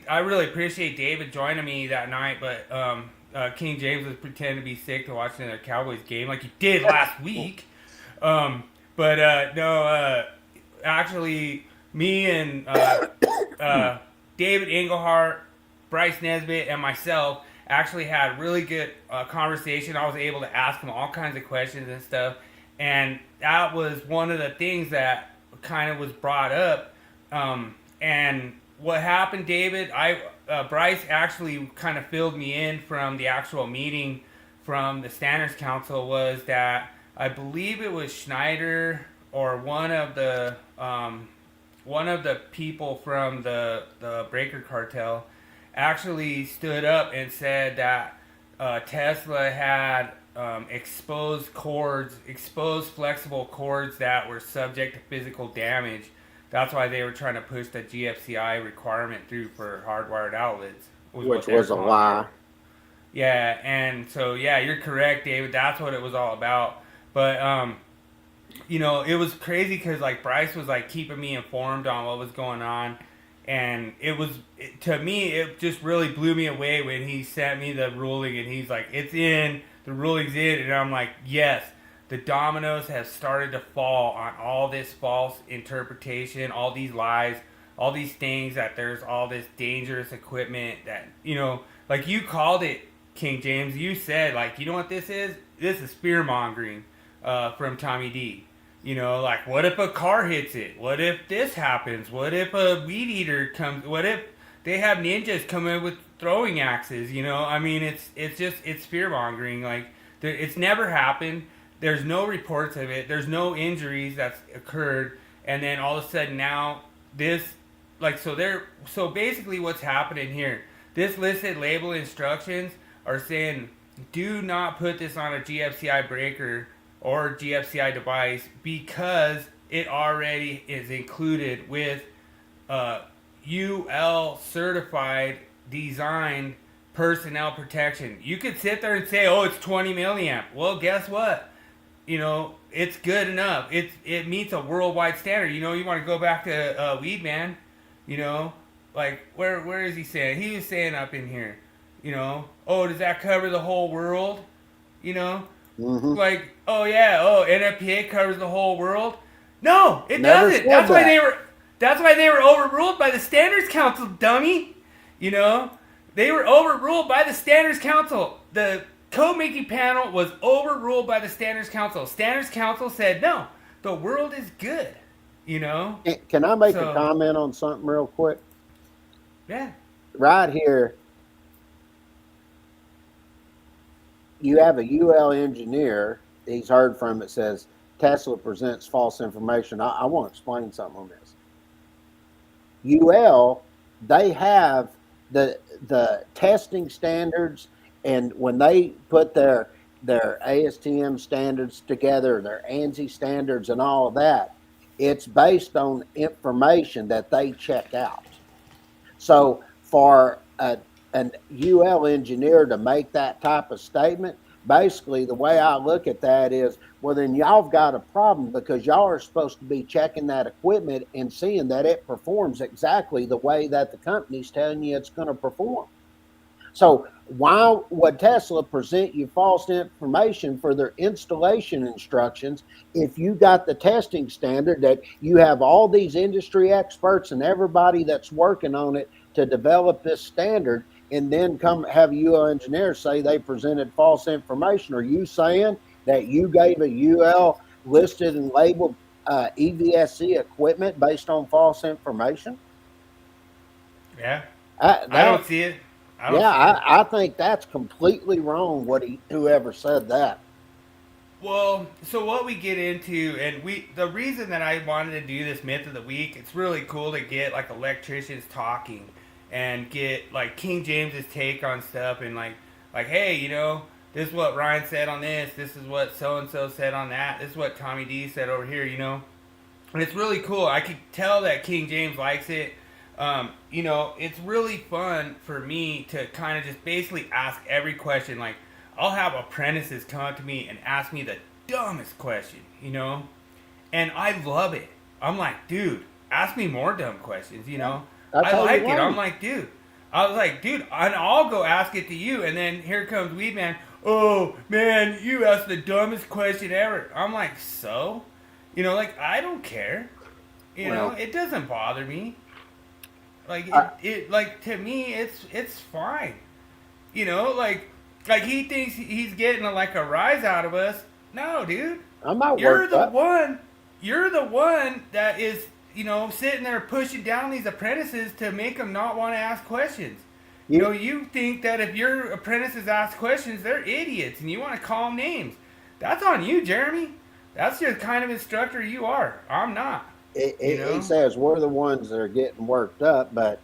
I really appreciate David joining me that night, but King James was pretending to be sick to watch another Cowboys game like he did last week. Actually, me and David Engelhart, Bryce Nesbitt, and myself actually had really good conversation. I was able to ask him all kinds of questions and stuff, and that was one of the things that kind of was brought up. And what happened, David, Bryce actually kind of filled me in from the actual meeting from the Standards Council, was that I believe it was Schneider or one of the people from the Breaker Cartel actually stood up and said that Tesla had exposed flexible cords that were subject to physical damage. That's why they were trying to push the GFCI requirement through for hardwired outlets. Which was a lie. Yeah, and so, yeah, you're correct, David. That's what it was all about. But, it was crazy because, Bryce was, keeping me informed on what was going on. And to me, it just really blew me away when he sent me the ruling and he's like, it's in, the ruling's in. And I'm like, yes, the dominoes have started to fall on all this false interpretation, all these lies, all these things that there's all this dangerous equipment that, like you called it, King James. You said, like, you know what this is? This is fear mongering from Tommy D. Like, what if a car hits it? What if this happens? What if a weed eater comes? What if they have ninjas come in with throwing axes? I mean, it's fear mongering. Like, it's never happened. There's no reports of it. There's no injuries that's occurred. And then all of a sudden now this, like, so basically what's happening here, this listed label instructions are saying, do not put this on a GFCI breaker or GFCI device because it already is included with UL certified designed personnel protection. You could sit there and say, oh, it's 20 milliamp. Well, guess what? It's good enough. It meets a worldwide standard. You want to go back to Weed Man, like where is he saying? He was saying up in here, oh, does that cover the whole world? Mm-hmm. Like, oh yeah, NFPA covers the whole world. No, it Never doesn't. said That's why they were overruled by the Standards Council, dummy. They were overruled by the Standards Council. The code making panel was overruled by the Standards Council. Standards Council said, no, the world is good. Can I make a comment on something real quick? Yeah. Right here, you have a UL engineer he's heard from that says Tesla presents false information. I want to explain something on this. UL, they have the testing standards, and when they put their ASTM standards together, their ANSI standards and all of that, it's based on information that they check out. So for an UL engineer to make that type of statement, basically the way I look at that is, well, then y'all have got a problem because y'all are supposed to be checking that equipment and seeing that it performs exactly the way that the company's telling you it's going to perform. So why would Tesla present you false information for their installation instructions if you got the testing standard that you have all these industry experts and everybody that's working on it to develop this standard, and then come have UL engineers say they presented false information? Are you saying that you gave a UL listed and labeled EVSC equipment based on false information? Yeah. I don't see it. I think that's completely wrong. Whoever said that. Well, so what we get into, and the reason that I wanted to do this myth of the week, it's really cool to get like electricians talking and get like King James's take on stuff, and like, hey, this is what Ryan said on this. This is what so and so said on that. This is what Tommy D said over here. And it's really cool. I could tell that King James likes it. It's really fun for me to kind of just basically ask every question. Like, I'll have apprentices come up to me and ask me the dumbest question, and I love it. I'm like, dude, ask me more dumb questions, I like it. I'm like, dude. I was like, dude, and I'll go ask it to you, and then here comes Weed Man. Oh, man, you asked the dumbest question ever. I'm like, so? I don't care. It doesn't bother me. Like, to me, it's fine. Like he thinks he's getting a rise out of us. No, dude. I'm not You're the one that is, sitting there pushing down these apprentices to make them not want to ask questions. You think that if your apprentices ask questions, they're idiots, and you want to call them names. That's on you, Jeremy. That's just the kind of instructor you are. I'm not. He says we're the ones that are getting worked up, but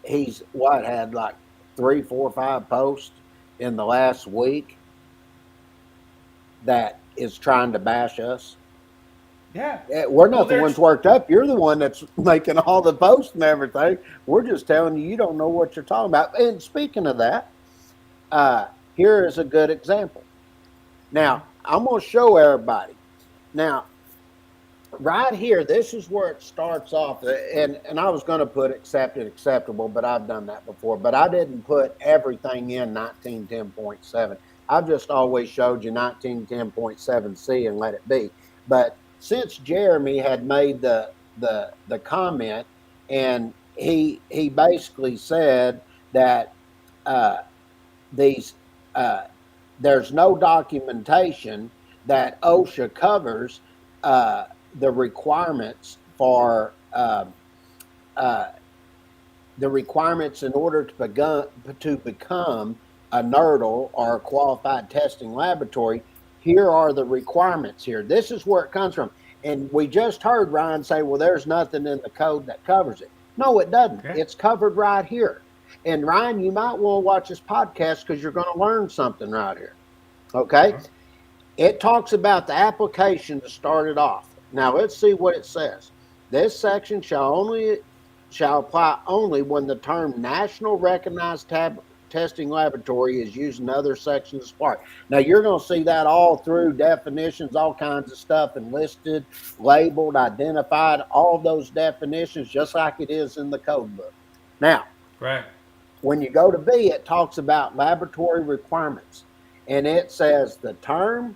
he's had like 3, 4, 5 posts in the last week that is trying to bash us. Yeah. We're not the ones worked up. You're the one that's making all the posts and everything. We're just telling you don't know what you're talking about. And speaking of that, here is a good example. Now, I'm going to show everybody. Now, right here, this is where it starts off. And I was going to put accepted, acceptable, but I've done that before. But I didn't put everything in 1910.7. I've just always showed you 1910.7C and let it be. But since Jeremy had made the comment, and he basically said that these there's no documentation that OSHA covers the requirements for the requirements in order to become a NERDL or a qualified testing laboratory. Here are the requirements here. This is where it comes from. And we just heard Ryan say, well, there's nothing in the code that covers it. No, it doesn't. Okay. It's covered right here. And Ryan, you might want to watch this podcast because you're going to learn something right here. Okay? It talks about the application to start it off. Now, let's see what it says. This section shall apply only when the term national recognized testing laboratory is used in other sections of SPARC. Now, you're going to see that all through definitions, all kinds of stuff, and listed, labeled, identified, all those definitions, just like it is in the code book. Now, when you go to B, it talks about laboratory requirements, and it says the term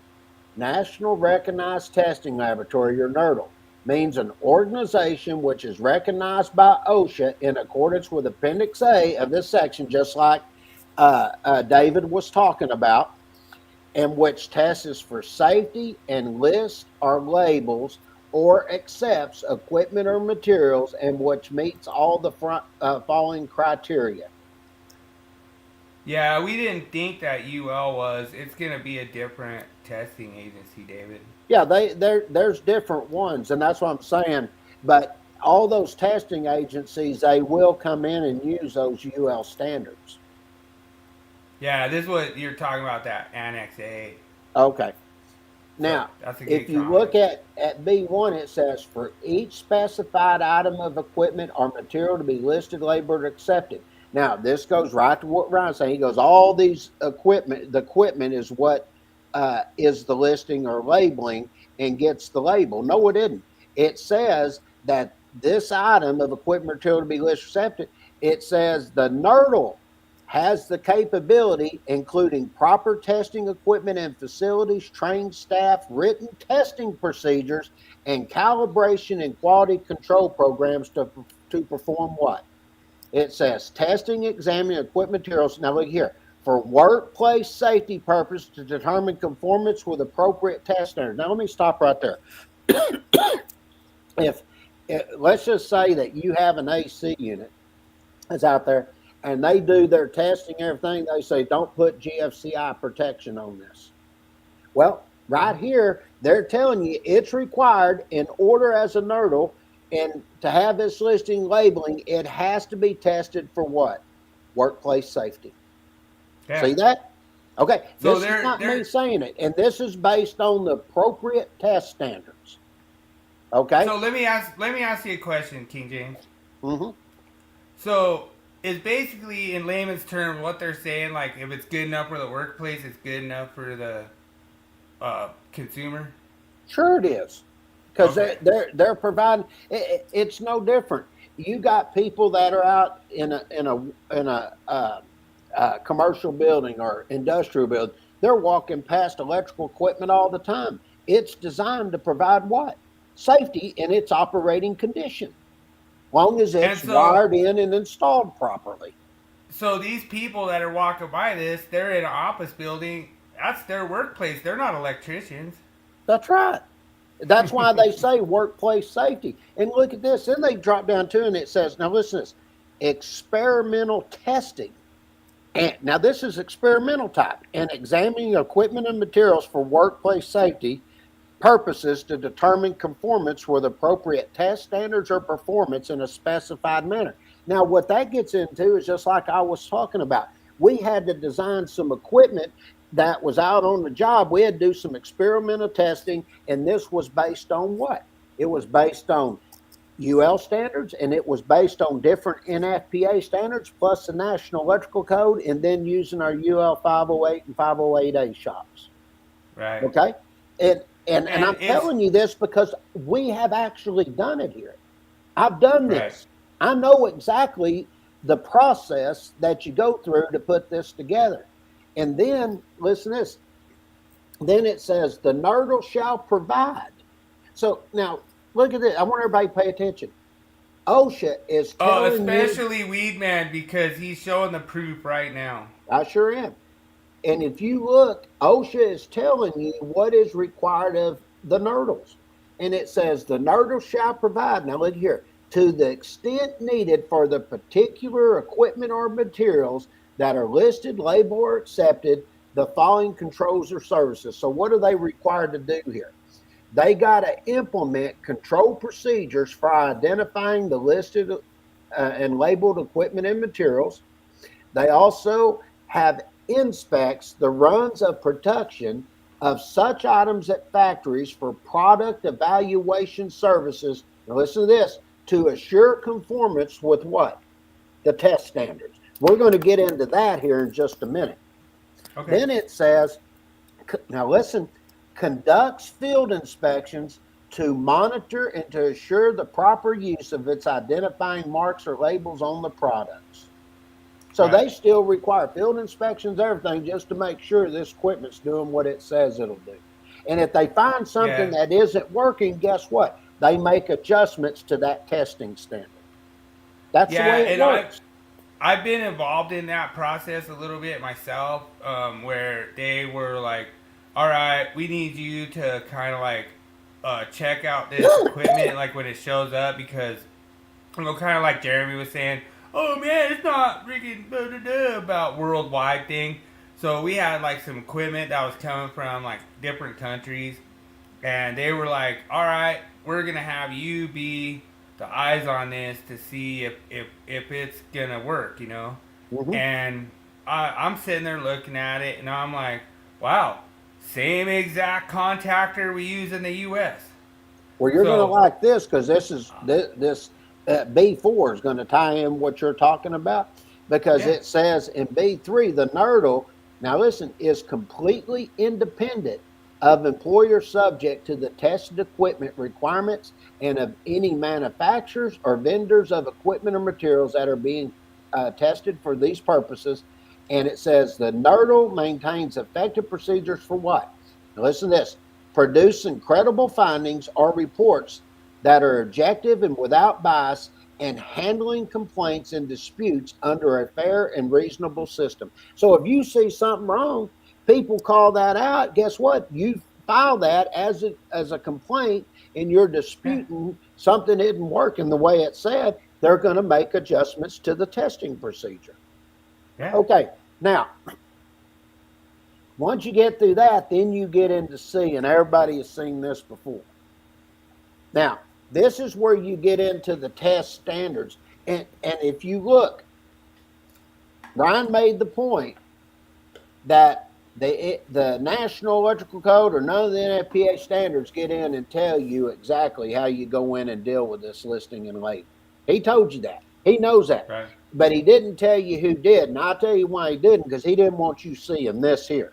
National Recognized Testing Laboratory, or NERDL, means an organization which is recognized by OSHA in accordance with Appendix A of this section, just like David was talking about, and which tests for safety and lists or labels or accepts equipment or materials, and which meets all the following criteria. Yeah, we didn't think that UL was. It's going to be a different testing agency, David. Yeah, there's different ones, and that's what I'm saying. But all those testing agencies, they will come in and use those UL standards. Yeah, this is what you're talking about, that Annex A. Okay. Now, if you look at B1, it says, for each specified item of equipment or material to be listed, labeled, or accepted. Now, this goes right to what Ryan's saying. He goes, all these equipment, the equipment is what is the listing or labeling and gets the label. No, it isn't. It says that this item of equipment material to be listed or accepted, it says the NERDL has the capability, including proper testing equipment and facilities, trained staff, written testing procedures, and calibration and quality control programs to perform what? It says testing, examining equipment materials. Now look here. For workplace safety purposes to determine conformance with appropriate test standards. Now let me stop right there. if let's just say that you have an AC unit that's out there, and they do their testing, everything, they say, don't put GFCI protection on this. Well, right here, they're telling you it's required in order as a NERDL, and to have this listing labeling, it has to be tested for what? Workplace safety. Yeah. See that? Okay, so this is not me saying it, and this is based on the appropriate test standards. Okay? So let me ask you a question, King James. Mm-hmm. So is basically, in layman's terms, what they're saying, like, if it's good enough for the workplace, it's good enough for the consumer? Sure it is. Because they're providing, it's no different. You got people that are out in a commercial building or industrial building. They're walking past electrical equipment all the time. It's designed to provide what? Safety in its operating condition, long as it's wired in and installed properly. So these people that are walking by this, they're in an office building. That's their workplace. They're not electricians. That's right. That's why they say workplace safety. And look at this. Then they drop down to, and it says, now listen to this, experimental testing. And now this is experimental type, and examining equipment and materials for workplace safety purposes to determine conformance with appropriate test standards or performance in a specified manner. Now, what that gets into is just like I was talking about. We had to design some equipment that was out on the job. We had to do some experimental testing, and this was based on what? It was based on UL standards, and it was based on different NFPA standards, plus the National Electrical Code, and then using our UL 508 and 508A shops. Right. Okay? And I'm telling you this because we have actually done it here. I've done this. Right. I know exactly the process that you go through to put this together. And then, listen to this, then it says the NERDL shall provide. So now, look at this. I want everybody to pay attention. OSHA is telling especially Weed Man, because he's showing the proof right now. I sure am. And if you look, OSHA is telling you what is required of the NERDLs. And it says the NERDL shall provide, now look here, to the extent needed for the particular equipment or materials that are listed, labeled, or accepted, the following controls or services. So what are they required to do here? They got to implement control procedures for identifying the listed and labeled equipment and materials. They also have inspects the runs of production of such items at factories for product evaluation services. Now listen to this, to assure conformance with what? The test standards. We're going to get into that here in just a minute. Okay. Then it says, now listen, conducts field inspections to monitor and to assure the proper use of its identifying marks or labels on the products. So they still require field inspections, everything, just to make sure this equipment's doing what it says it'll do. And if they find something that isn't working, guess what? They make adjustments to that testing standard. That's the way it works. I've been involved in that process a little bit myself, where they were like, all right, we need you to kind of like check out this equipment, like when it shows up, because, you know, kind of like Jeremy was saying, oh man, it's not freaking about worldwide thing. So we had like some equipment that was coming from like different countries, and they were like, all right, we're gonna have you be the eyes on this to see if it's gonna work, you know. Mm-hmm. And I'm sitting there looking at it, and I'm like, wow, same exact contactor we use in the U.S. Well, you're gonna like this, because this is this B4 is going to tie in what you're talking about, because it says in B3, the NERDL, now listen, is completely independent of employer, subject to the tested equipment requirements and of any manufacturers or vendors of equipment or materials that are being tested for these purposes. And it says the NERDL maintains effective procedures for what? Now listen to this, producing credible findings or reports that are objective and without bias, and handling complaints and disputes under a fair and reasonable system. So if you see something wrong, people call that out. Guess what? You file that as a complaint, and you're disputing something isn't working the way it said. They're going to make adjustments to the testing procedure. Yeah. Okay, now, once you get through that, then you get into C, and everybody has seen this before. Now, this is where you get into the test standards. And if you look, Ryan made the point that the National Electrical Code or none of the NFPA standards get in and tell you exactly how you go in and deal with this listing and label. He told you that. He knows that. Right. But he didn't tell you who did. And I'll tell you why he didn't, because he didn't want you seeing this here.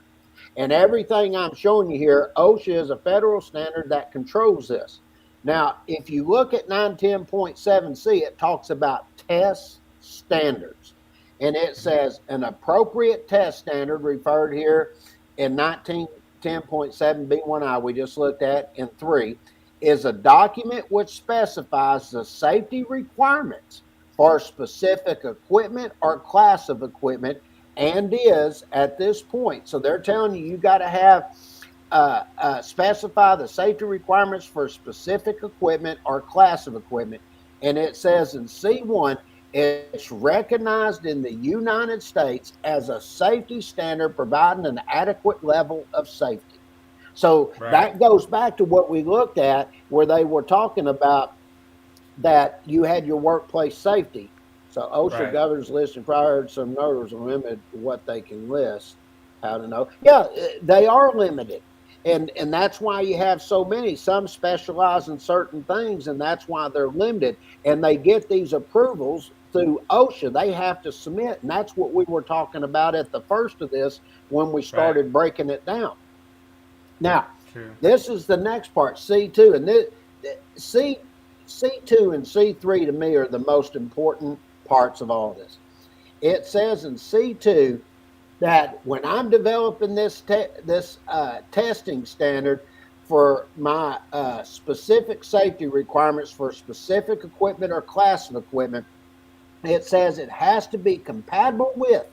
And everything I'm showing you here, OSHA is a federal standard that controls this. Now, if you look at 910.7C, it talks about test standards. And it says an appropriate test standard referred here in 1910.7B1I, we just looked at in 3, is a document which specifies the safety requirements for specific equipment or class of equipment, and is at this point. So they're telling you got to have specify the safety requirements for specific equipment or class of equipment. And it says in C1, it's recognized in the United States as a safety standard providing an adequate level of safety. So that goes back to what we looked at, where they were talking about that you had your workplace safety. So OSHA governs lists and prior some NERDLs are limited to what they can list. How to know? Yeah, they are limited. And that's why you have so many. Some specialize in certain things, and that's why they're limited. And they get these approvals through OSHA. They have to submit, and that's what we were talking about at the first of this when we started breaking it down. Now, this is the next part, C2. And C2 and C3 to me are the most important parts of all this. It says in C2 that when I'm developing this testing standard for my specific safety requirements for specific equipment or class of equipment, it says it has to be compatible with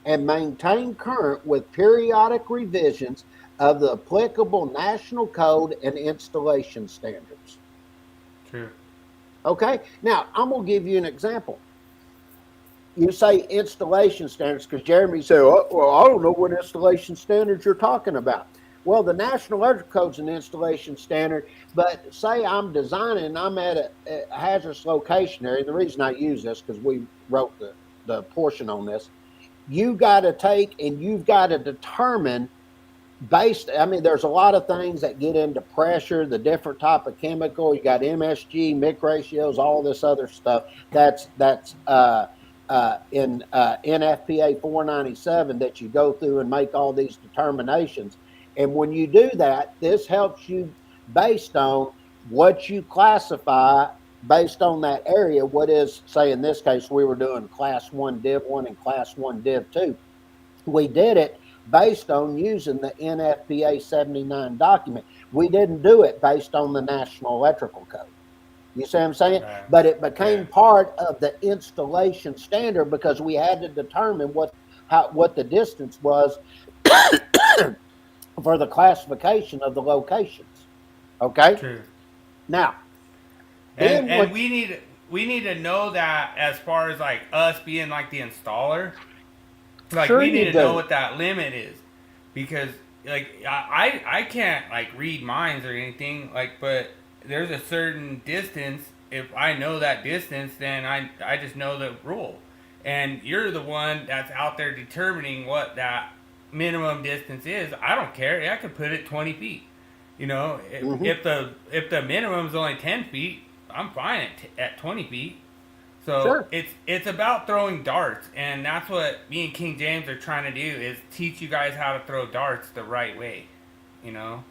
and maintained current with periodic revisions of the applicable national code and installation standards. True. Okay, now I'm going to give you an example. You say installation standards because Jeremy said, oh, well, I don't know what installation standards you're talking about. Well, the National Electrical Code's an installation standard, but say I'm designing and I'm at a hazardous location area. The reason I use this because we wrote the portion on this. You got to take and you've got to determine there's a lot of things that get into pressure, the different type of chemical. You got MSG, MIC ratios, all this other stuff. That's in NFPA 497 that you go through and make all these determinations. And when you do that, this helps you based on what you classify based on that area. What is, say in this case, we were doing class 1 div 1 and class 1 div 2. We did it based on using the NFPA 79 document. We didn't do it based on the National Electrical Code. You see what I'm saying? Right. But it became part of the installation standard because we had to determine what the distance was for the classification of the locations. Okay? True. Now, and we need to know that as far as like us being like the installer. Like sure we need to know what that limit is, because like I can't like read minds or anything like, but there's a certain distance. If I know that distance, then I just know the rule, and you're the one that's out there determining what that minimum distance is. I don't care. I could put it 20 feet. You know, if the minimum is only 10 feet, I'm fine at 20 feet. So sure. It's about throwing darts, and that's what me and King James are trying to do, is teach you guys how to throw darts the right way, you know?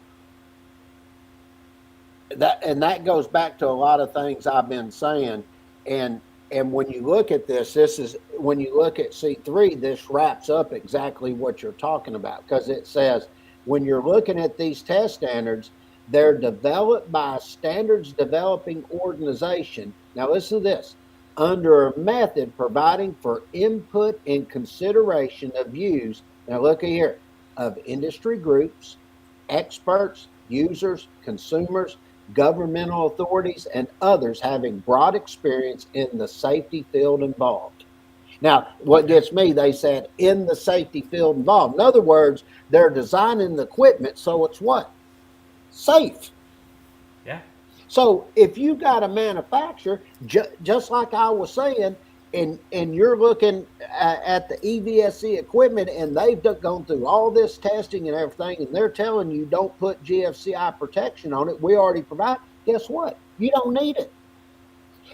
That goes back to a lot of things I've been saying, and when you look at this is when you look at C3, this wraps up exactly what you're talking about, because it says when you're looking at these test standards, they're developed by a standards developing organization. Now listen to this. Under a method providing for input and consideration of views, now look here, of industry groups, experts, users, consumers, governmental authorities, and others having broad experience in the safety field involved. Now, what gets me, they said in the safety field involved. In other words, they're designing the equipment so it's what? Safe. Yeah. So if you got a manufacturer, just like I was saying, and you're looking at the EVSE equipment, and they've gone through all this testing and everything, and they're telling you don't put GFCI protection on it. We already provide. Guess what? You don't need it.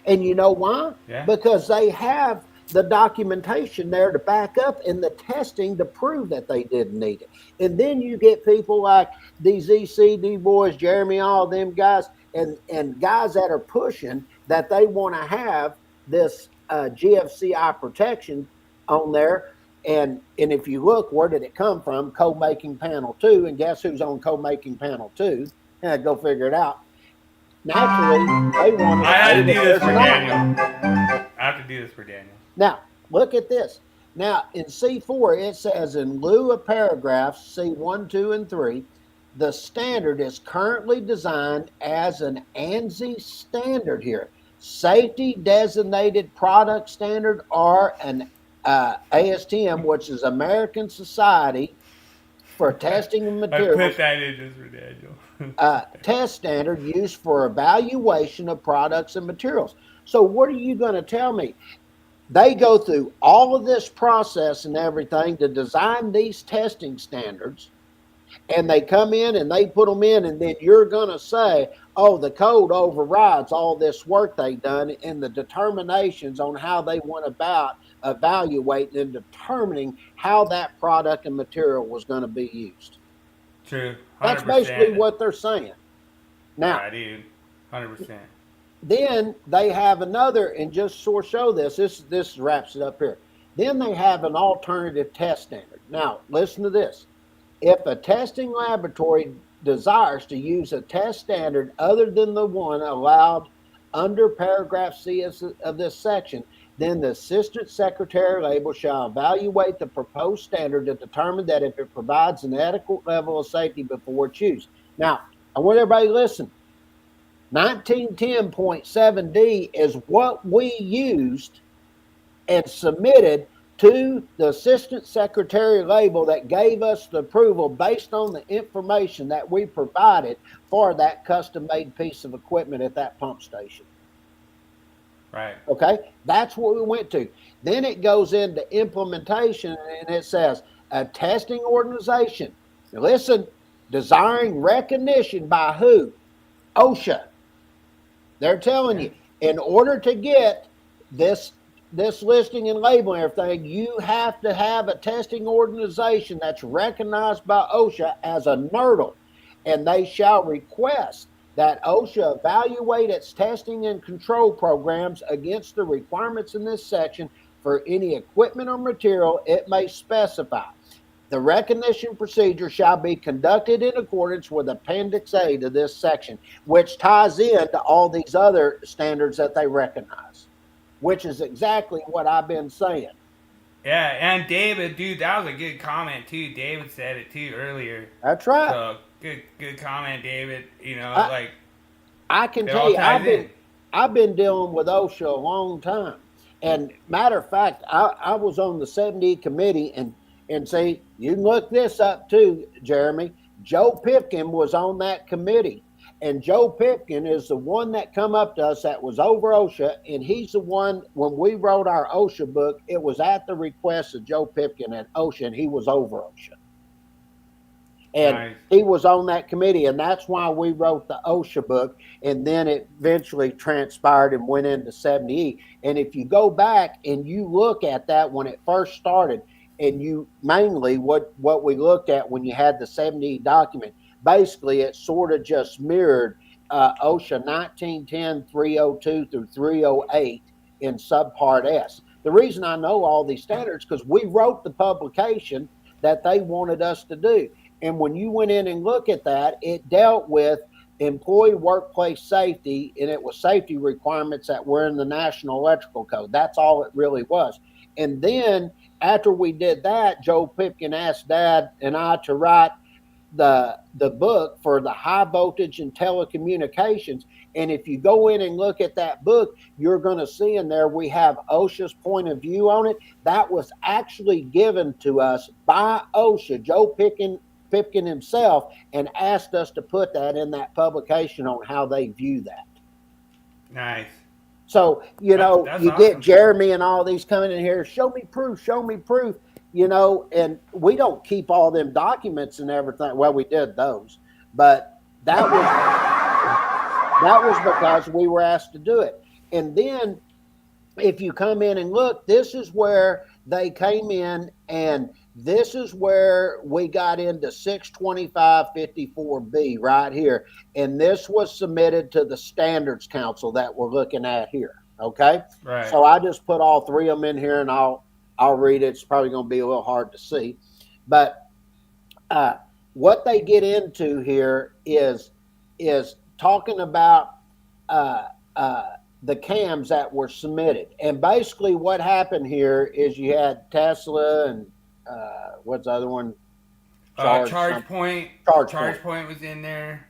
And you know why? Yeah. Because they have the documentation there to back up and the testing to prove that they didn't need it. And then you get people like these ECD boys, Jeremy, all them guys, and guys that are pushing that they want to have this GFCI protection on there. And if you look, where did it come from? Code Making Panel 2. And guess who's on Code Making Panel 2? Go figure it out. Naturally, they want to. I had to do this for Daniel. I have to do this for Daniel. Now, look at this. Now, in C4, it says in lieu of paragraphs C1, 2, and 3, the standard is currently designed as an ANSI standard here. Safety Designated Product Standard, or an ASTM, which is American Society for Testing of Materials. I put that in just for Daniel. Test standard used for evaluation of products and materials. So what are you going to tell me? They go through all of this process and everything to design these testing standards, and they come in and they put them in, and then you're going to say, oh, the code overrides all this work they've done and the determinations on how they went about evaluating and determining how that product and material was going to be used. True. 100%. That's basically what they're saying. Now, yeah, dude. 100%. Then they have another, and just sort of show this wraps it up here. Then they have an alternative test standard. Now, listen to this. If a testing laboratory desires to use a test standard other than the one allowed under paragraph C of this section, then the assistant secretary label shall evaluate the proposed standard to determine that if it provides an adequate level of safety before its use. Now, I want everybody to listen. 1910.7D is what we used and submitted to the assistant secretary label that gave us the approval based on the information that we provided for that custom-made piece of equipment at that pump station. Right. Okay, that's what we went to. Then it goes into implementation, and it says a testing organization. Now listen, desiring recognition by who? OSHA. They're telling you, in order to get this listing and labeling everything, you have to have a testing organization that's recognized by OSHA as a NERDL, and they shall request that OSHA evaluate its testing and control programs against the requirements in this section for any equipment or material it may specify. The recognition procedure shall be conducted in accordance with Appendix A to this section, which ties into all these other standards that they recognize, which is exactly what I've been saying. Yeah, and David, dude, that was a good comment too. David said it too earlier. That's right. So good comment, David. You know, I can tell you, I've been dealing with OSHA a long time, and matter of fact, I was on the 70 committee, and see, you can look this up too, Jeremy. Joe Pipkin was on that committee, and Joe Pipkin is the one that come up to us that was over OSHA, and he's the one, when we wrote our OSHA book, it was at the request of Joe Pipkin at OSHA, and he was over OSHA. And nice. He was on that committee, and that's why we wrote the OSHA book, and then it eventually transpired and went into 70E. And if you go back and you look at that when it first started, and you mainly what we looked at when you had the 70E document, basically it sort of just mirrored OSHA 1910-302 through 308 in subpart S. The reason I know all these standards because we wrote the publication that they wanted us to do. And when you went in and look at that, it dealt with employee workplace safety, and it was safety requirements that were in the National Electrical Code. That's all it really was. And then after we did that, Joe Pipkin asked Dad and I to write the book for the high voltage and telecommunications. And if you go in and look at that book, you're going to see in there we have OSHA's point of view on it. That was actually given to us by OSHA, Joe Pipkin himself, and asked us to put that in that publication on how they view that. Nice. So, you know, that's you awesome. get Jeremy and all these coming in here, show me proof, you know, and we don't keep all them documents and everything. Well, we did those, but that was because we were asked to do it. And then if you come in and look, this is where they came in, and this is where we got into 62554B right here. And this was submitted to the Standards Council that we're looking at here. Okay. Right. So I just put all three of them in here, and I'll read it. It's probably going to be a little hard to see, but what they get into here is talking about the CAMs that were submitted. And basically what happened here is you had Tesla and what's the other one? ChargePoint. ChargePoint was in there.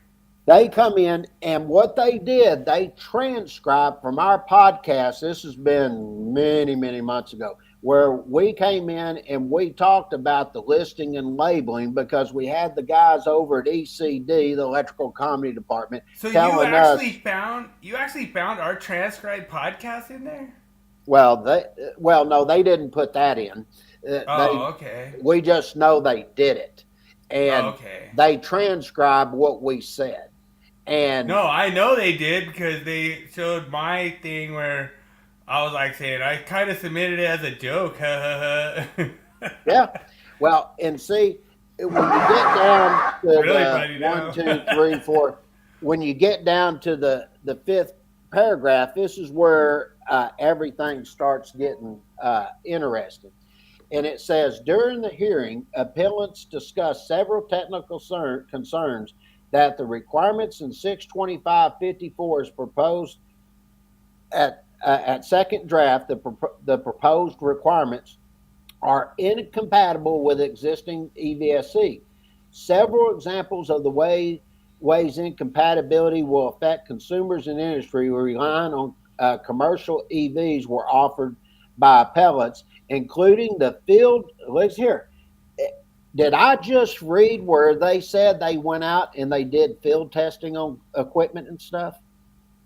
They come in, and what they did, they transcribed from our podcast. This has been many, many months ago, where we came in and we talked about the listing and labeling because we had the guys over at ECD, the Electrical Comedy Department, so telling you actually found our transcribed podcast in there? Well, no, they didn't put that in. Okay. We just know they did it, and they transcribed what we said. And no, I know they did because they showed my thing where I was like saying I kind of submitted it as a joke. Yeah. Well, and see, when you get down to really the 1, 2, 3, 4, when you get down to the fifth paragraph, this is where everything starts getting interesting. And it says, during the hearing, appellants discussed several technical concerns that the requirements in 62554 as proposed at second draft, the proposed requirements are incompatible with existing EVSE. Several examples of the ways incompatibility will affect consumers and industry relying on commercial EVs were offered by appellants, including the field. Let's hear. Did I just read where they said they went out and they did field testing on equipment and stuff?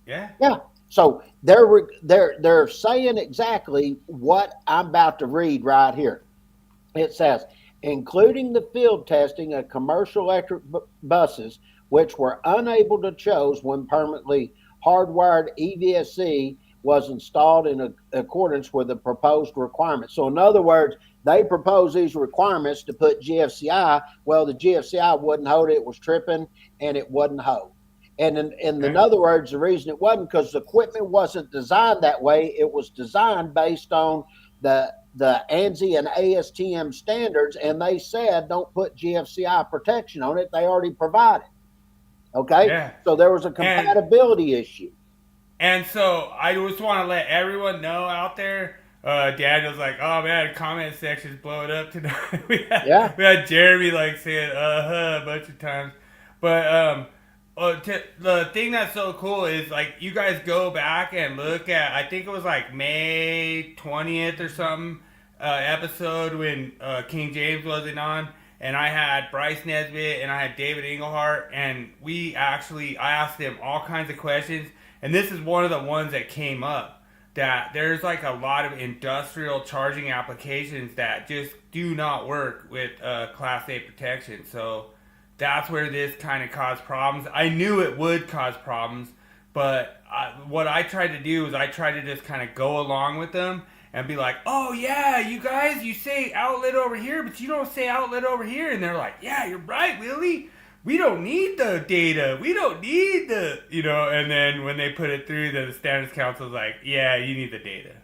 Yeah. Yeah. So they're saying exactly what I'm about to read right here. It says, including the field testing of commercial electric buses, which were unable to choose when permanently hardwired EVSE was installed in accordance with the proposed requirements. So in other words, they proposed these requirements to put GFCI. Well, the GFCI wouldn't hold it. It was tripping and it wouldn't hold. And in other words, the reason it wasn't because the equipment wasn't designed that way. It was designed based on the ANSI and ASTM standards, and they said don't put GFCI protection on it. They already provided. Okay? Yeah. So there was a compatibility issue. And so I just want to let everyone know out there, Daniel's like, oh man, the comment section's blowing up tonight. we had Jeremy like saying a bunch of times. But the thing that's so cool is like you guys go back and look at, I think it was like May 20th or something episode when King James wasn't on, and I had Bryce Nesbitt and I had David Englehart, and I asked them all kinds of questions, and this is one of the ones that came up, that there's like a lot of industrial charging applications that just do not work with Class A protection. So that's where this kind of caused problems. I knew it would cause problems, but what I tried to do is I tried to just kind of go along with them and be like, oh yeah, you guys, you say outlet over here, but you don't say outlet over here. And they're like, yeah, you're right, Willie. We don't need the data. We don't need the, and then when they put it through, the Standards Council's like, yeah, you need the data.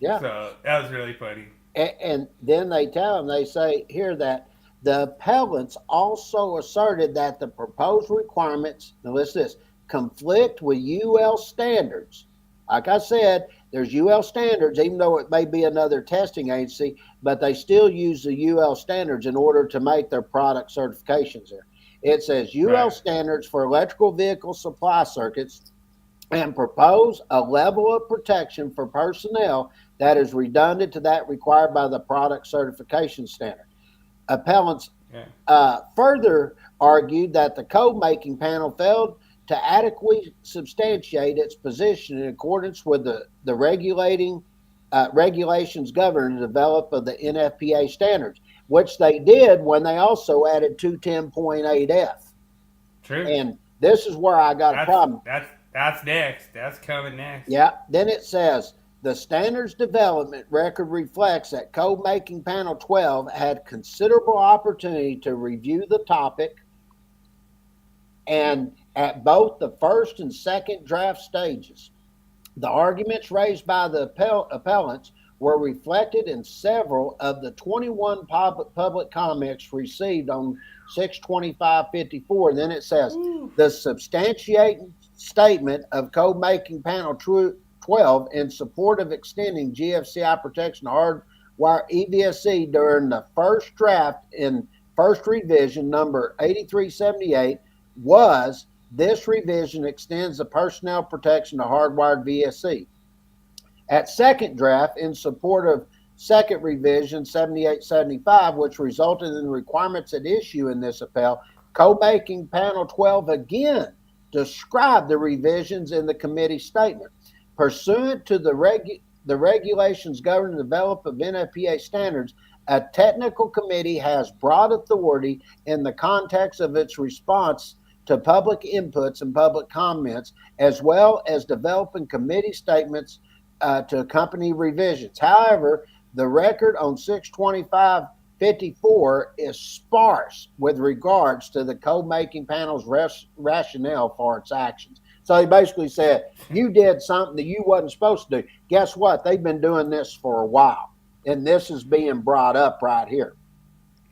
Yeah. So that was really funny. And then they tell them, they say here that the appellants also asserted that the proposed requirements, now listen to this, conflict with UL standards. Like I said, there's UL standards, even though it may be another testing agency, but they still use the UL standards in order to make their product certifications there. It says UL standards for electrical vehicle supply circuits and propose a level of protection for personnel that is redundant to that required by the product certification standard. Appellants further argued that the code-making panel failed to adequately substantiate its position in accordance with the regulations governing the development of the NFPA standards, which they did when they also added 210.8F. True. And this is where I got a problem. That's next. That's coming next. Yeah. Then it says, the standards development record reflects that Code Making Panel 12 had considerable opportunity to review the topic, and at both the first and second draft stages, the arguments raised by the appellants were reflected in several of the 21 public comments received on 62554. Then it says, the substantiating statement of Code Making Panel 12 in support of extending GFCI protection to hardwire EVSE during the first draft in first revision number 8378 was, this revision extends the personnel protection to hardwired VSE. At second draft, in support of second revision 7875, which resulted in the requirements at issue in this appel, Code Making Panel 12 again described the revisions in the committee statement. Pursuant to the regulations governing the development of NFPA standards, a technical committee has broad authority in the context of its response to public inputs and public comments, as well as developing committee statements to accompany revisions. However, the record on 62554 is sparse with regards to the Code Making Panel's rationale for its actions. So he basically said, you did something that you wasn't supposed to do. Guess what? They've been doing this for a while. And this is being brought up right here.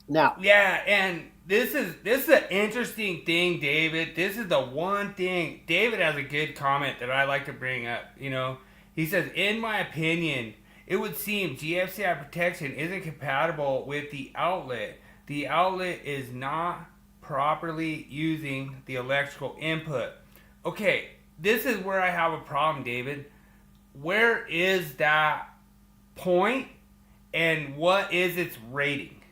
Now, yeah, and this is an interesting thing, David. This is the one thing David has a good comment that I like to bring up. He says, in my opinion, it would seem GFCI protection isn't compatible with the outlet. The outlet is not properly using the electrical input. Okay, this is where I have a problem, David. Where is that point, and what is its rating?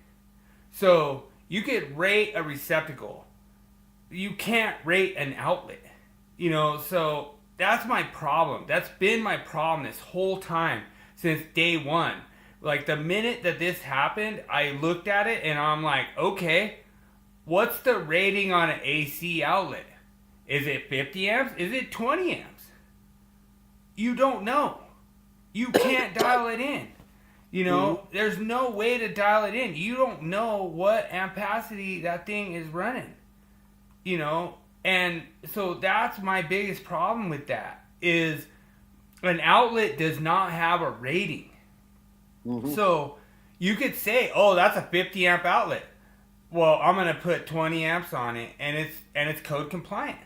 So you could rate a receptacle. You can't rate an outlet. So that's my problem. That's been my problem this whole time since day one. Like the minute that this happened, I looked at it and I'm like, okay, what's the rating on an AC outlet? Is it 50 amps? Is it 20 amps? You don't know. You can't dial it in. There's no way to dial it in. You don't know what ampacity that thing is running. And so that's my biggest problem with that is an outlet does not have a rating. Mm-hmm. So you could say, oh, that's a 50 amp outlet. Well, I'm going to put 20 amps on it and it's code compliant.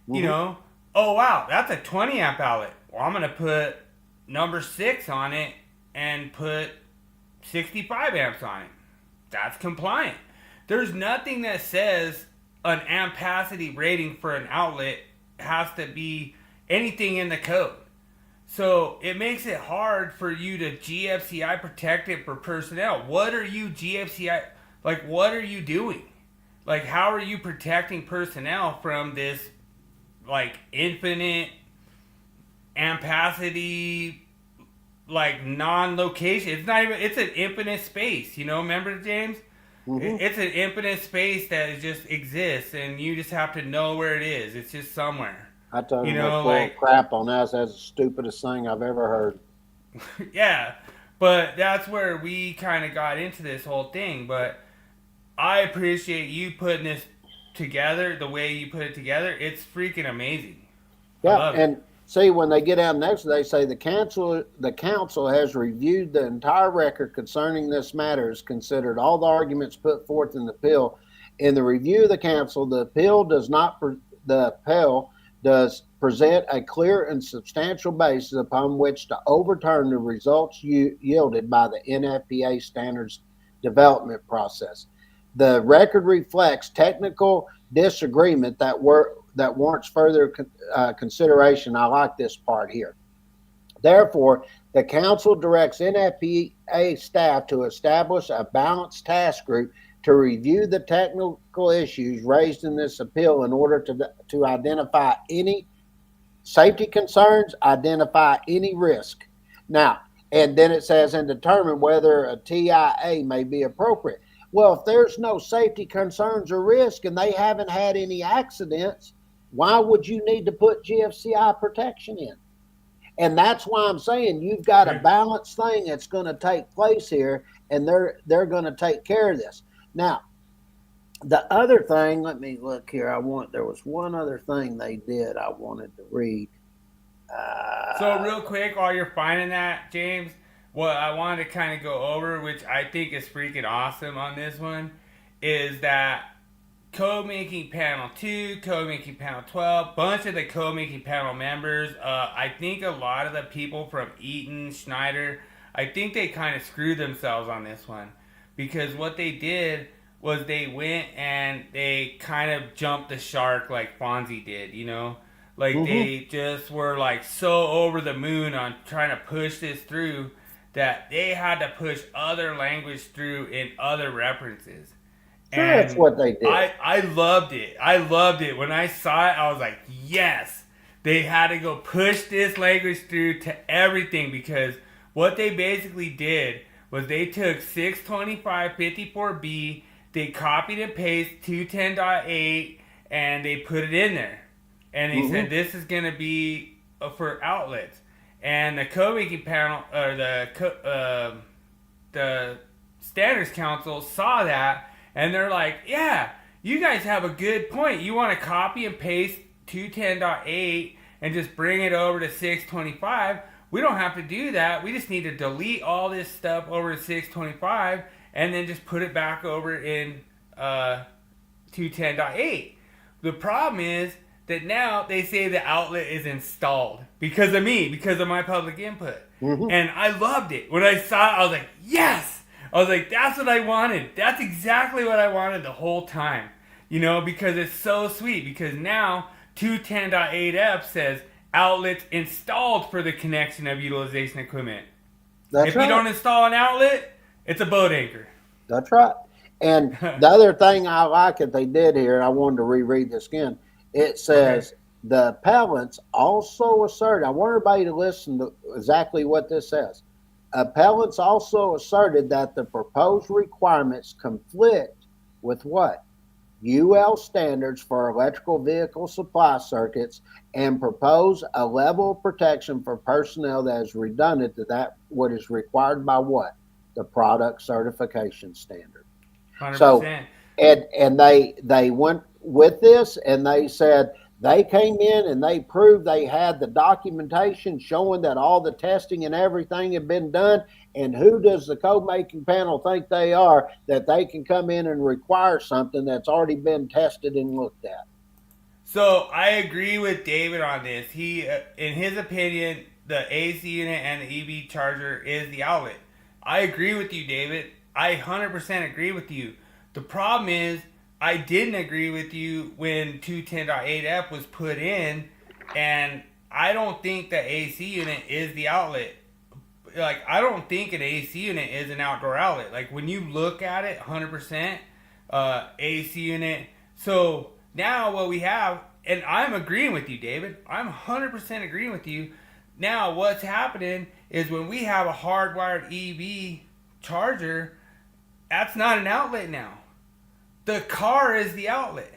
Mm-hmm. Oh, wow, that's a 20 amp outlet. Well, I'm going to put number 6 on it and put 65 amps on it. That's compliant. There's nothing that says an ampacity rating for an outlet has to be anything in the code. So it makes it hard for you to GFCI protect it for personnel. What are you GFCI, what are you doing? How are you protecting personnel from this, infinite ampacity, non-location? It's not even, it's an infinite space, remember, James? Mm-hmm. It's an infinite space that just exists, and you just have to know where it is. It's just somewhere. I told him crap on us. That's the stupidest thing I've ever heard. Yeah, but that's where we kind of got into this whole thing. But I appreciate you putting this together the way you put it together. It's freaking amazing. Yeah, and see, when they get out next, they say the council has reviewed the entire record concerning this matter, has considered all the arguments put forth in the appeal. In the review of the council, the appeal does present a clear and substantial basis upon which to overturn the results yielded by the NFPA standards development process. The record reflects technical disagreement that warrants further consideration. I like this part here. Therefore, the council directs NFPA staff to establish a balanced task group to review the technical issues raised in this appeal in order to identify any safety concerns, identify any risk. Now, and then it says, and determine whether a TIA may be appropriate. Well, if there's no safety concerns or risk and they haven't had any accidents, why would you need to put GFCI protection in? And that's why I'm saying you've got a balanced thing that's going to take place here, and they're going to take care of this. Now, the other thing, let me look here. There was one other thing they did I wanted to read. So real quick, while you're finding that, James, what I wanted to kind of go over, which I think is freaking awesome on this one, is that Code Making Panel 2, Code Making Panel 12, bunch of the Code Making Panel members, I think a lot of the people from Eaton, Schneider, I think they kind of screwed themselves on this one. Because what they did was they went and they kind of jumped the shark like Fonzie did, They just were so over the moon on trying to push this through that they had to push other language through in other references. And that's what they did. I loved it. I loved it. When I saw it, I was like, yes, they had to go push this language through to everything, because what they basically did was they took 625.54b, they copied and pasted 210.8, and they put it in there. And they said, this is going to be for outlets. And the code making panel, or the Standards Council saw that, and they're like, yeah, you guys have a good point. You want to copy and paste 210.8 and just bring it over to 625. we don't have to do that. We just need to delete all this stuff over 625 and then just put it back over in 210.8. The problem is that now they say the outlet is installed because of me, because of my public input. Mm-hmm. And I loved it. When I saw it, I was like, yes! I was like, that's what I wanted. That's exactly what I wanted the whole time. You know, because it's so sweet. Because now 210.8F says outlets installed for the connection of utilization equipment. If you don't install an outlet, it's a boat anchor. That's right. And the other thing I like that they did here, I wanted to reread this again. It says the appellants also asserted, I want everybody to listen to exactly what this says. Appellants also asserted that the proposed requirements conflict with what? UL standards for electrical vehicle supply circuits and propose a level of protection for personnel that is redundant to that what is required by what? The product certification standard. 100%. So, and they went with this and they said they came in and they proved they had the documentation showing that all the testing and everything had been done. And who does the code making panel think they are that they can come in and require something that's already been tested and looked at? So I agree with David on this. He, in his opinion, the AC unit and the EV charger is the outlet. I agree with you, David. I 100% agree with you. The problem is I didn't agree with you when 210.8F was put in, and I don't think the AC unit is the outlet. Like, I don't think an AC unit is an outdoor outlet. Like, when you look at it, 100% AC unit. So now what we have, and I'm agreeing with you, David. I'm 100% agreeing with you. Now what's happening is when we have a hardwired EV charger, that's not an outlet now. The car is the outlet,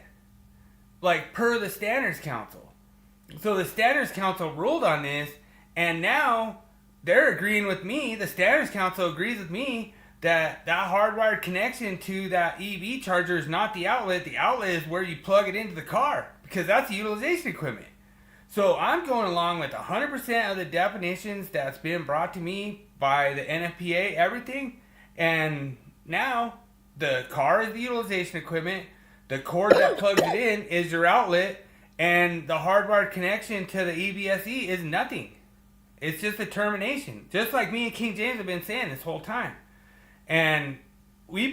like per the Standards Council. So the Standards Council ruled on this, and now they're agreeing with me. The Standards Council agrees with me that that hardwired connection to that EV charger is not the outlet. The outlet is where you plug it into the car, because that's the utilization equipment. So I'm going along with 100% of the definitions that's been brought to me by the NFPA, everything. And now the car is the utilization equipment. The cord that plugs it in is your outlet. And the hardwired connection to the EVSE is nothing. It's just a termination. Just like me and King James have been saying this whole time. And we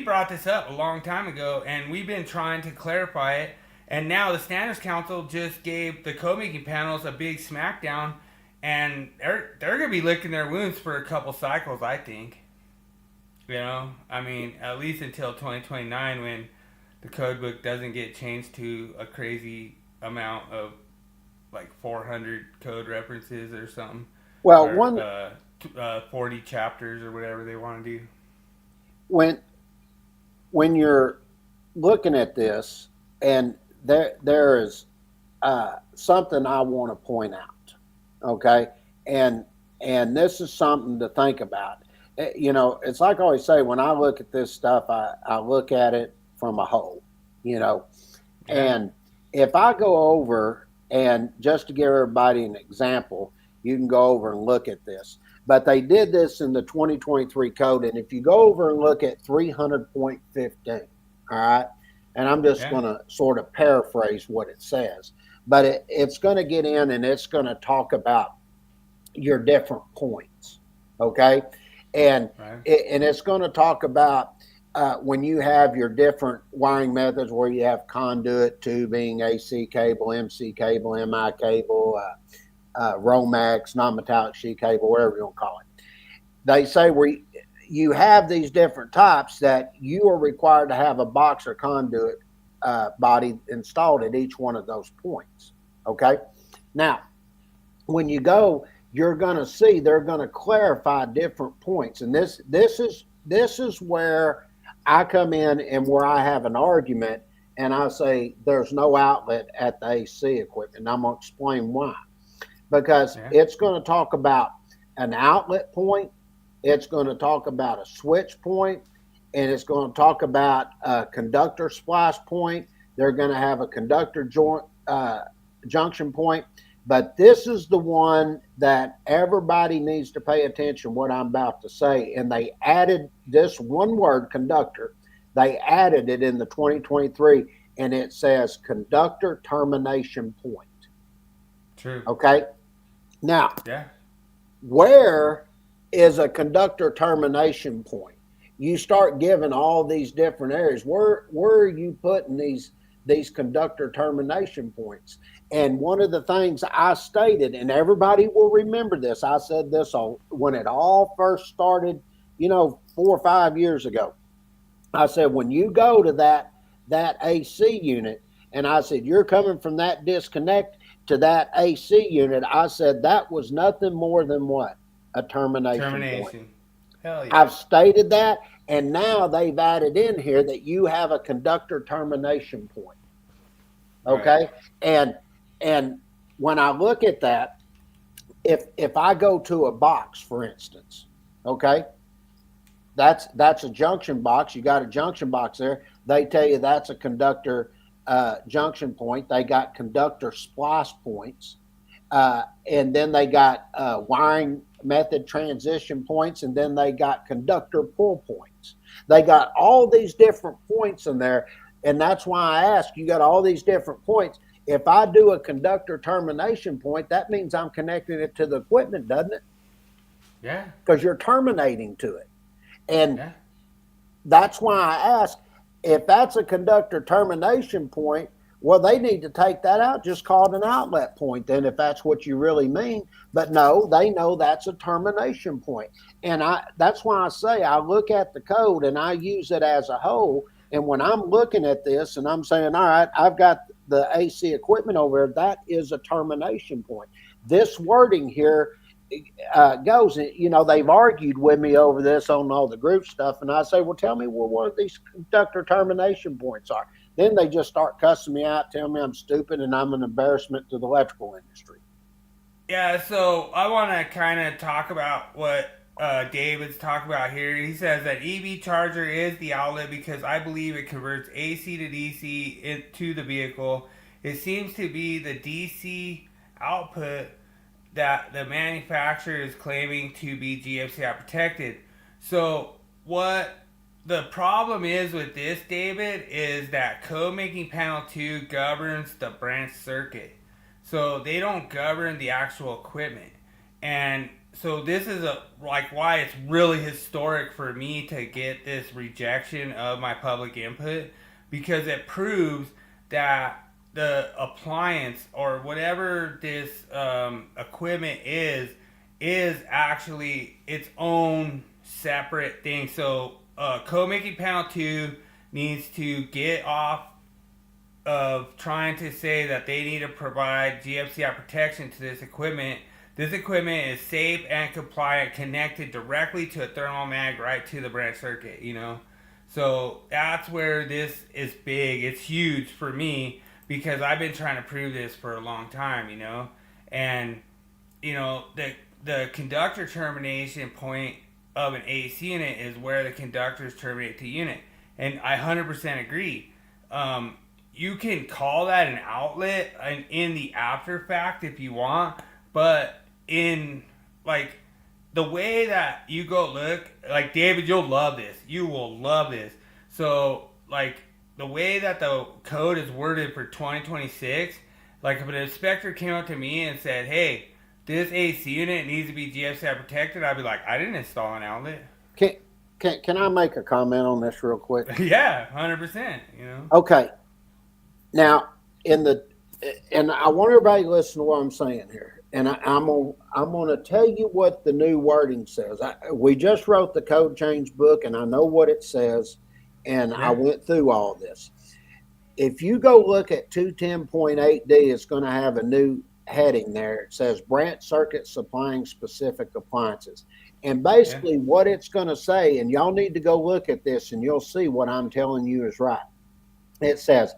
brought this up a long time ago, and we've been trying to clarify it. And now the Standards Council just gave the code-making panels a big smackdown, and they're going to be licking their wounds for a couple cycles, I think. You know, I mean, at least until 2029 when the code book doesn't get changed to a crazy amount of like 400 code references or something. Well, or, 40 chapters or whatever they want to do. When you're looking at this, and there is something I want to point out, okay? And this is something to think about. You know, it's like I always say, when I look at this stuff, I look at it from a whole, you know. And if I go over, and just to give everybody an example, you can go over and look at this. But they did this in the 2023 code, and if you go over and look at 300.15, all right? And I'm just going to sort of paraphrase what it says. But it's going to get in and it's going to talk about your different points, okay? And it's going to talk about when you have your different wiring methods where you have conduit, tubing, AC cable, MC cable, MI cable, Romax, non-metallic sheet cable, whatever you want to call it. They say you have these different types that you are required to have a box or conduit body installed at each one of those points. Okay. Now, when you go, you're going to see they're going to clarify different points, and this is where I come in and where I have an argument, and I say there's no outlet at the AC equipment. And I'm going to explain why. Because it's going to talk about an outlet point, it's going to talk about a switch point, and it's going to talk about a conductor splice point. They're going to have a conductor junction point. But this is the one that everybody needs to pay attention what I'm about to say. And they added this one word, conductor. They added it in the 2023, and it says conductor termination point. True. Okay. Now, Yeah. where is a conductor termination point? You start giving all these different areas. Where are you putting these conductor termination points? And one of the things I stated, and everybody will remember this, I said this when it all first started, 4 or 5 years ago. I said, when you go to that AC unit, and I said, you're coming from that disconnect to that AC unit, I said that was nothing more than what? A termination point. Hell yeah. I've stated that, and now they've added in here that you have a conductor termination point. Okay? Right. And when I look at that, if I go to a box, for instance, okay, that's a junction box. You got a junction box there. They tell you that's a conductor junction point. They got conductor splice points. And then they got wiring method transition points, and then they got conductor pull points. They got all these different points in there, and that's why I ask, you got all these different points. If I do a conductor termination point, that means I'm connecting it to the equipment, doesn't it? Yeah. Because you're terminating to it. And that's why I ask, if that's a conductor termination point, well, they need to take that out, just call it an outlet point then, if that's what you really mean. But no, they know that's a termination point. And that's why I say I look at the code and I use it as a whole. And when I'm looking at this and I'm saying, all right, I've got the AC equipment over there, that is a termination point. This wording here goes, they've argued with me over this on all the group stuff. And I say, well, tell me what these conductor termination points are. Then they just start cussing me out, telling me I'm stupid and I'm an embarrassment to the electrical industry. Yeah, so I want to kind of talk about what David's talking about here. He says that EV charger is the outlet because I believe it converts AC to DC into the vehicle. It seems to be the DC output that the manufacturer is claiming to be GFCI protected. So what the problem is with this, David, is that code making panel 2 governs the branch circuit. So they don't govern the actual equipment. And so this is why it's really historic for me to get this rejection of my public input, because it proves that the appliance or whatever this equipment is actually its own separate thing. So code making panel 2 needs to get off of trying to say that they need to provide GFCI protection to this equipment. This equipment is safe and compliant, connected directly to a thermal mag right to the branch circuit, So that's where this is big. It's huge for me because I've been trying to prove this for a long time, And, the conductor termination point of an AC unit is where the conductors terminate the unit. And I 100% agree. You can call that an outlet in the after fact if you want, but in the way that you go look, David, you'll love this. You will love this. So the way that the code is worded for 2026, if an inspector came up to me and said, hey, this AC unit needs to be GFCI protected, I'd be like, I didn't install an outlet. Can I make a comment on this real quick? Yeah, 100%. Okay. Now, and I want everybody to listen to what I'm saying here. And I'm going to tell you what the new wording says. We just wrote the code change book, and I know what it says, and I went through all this. If you go look at 210.8D, it's going to have a new heading there. It says branch circuit supplying specific appliances. And basically what it's going to say, and y'all need to go look at this, and you'll see what I'm telling you is right. It says,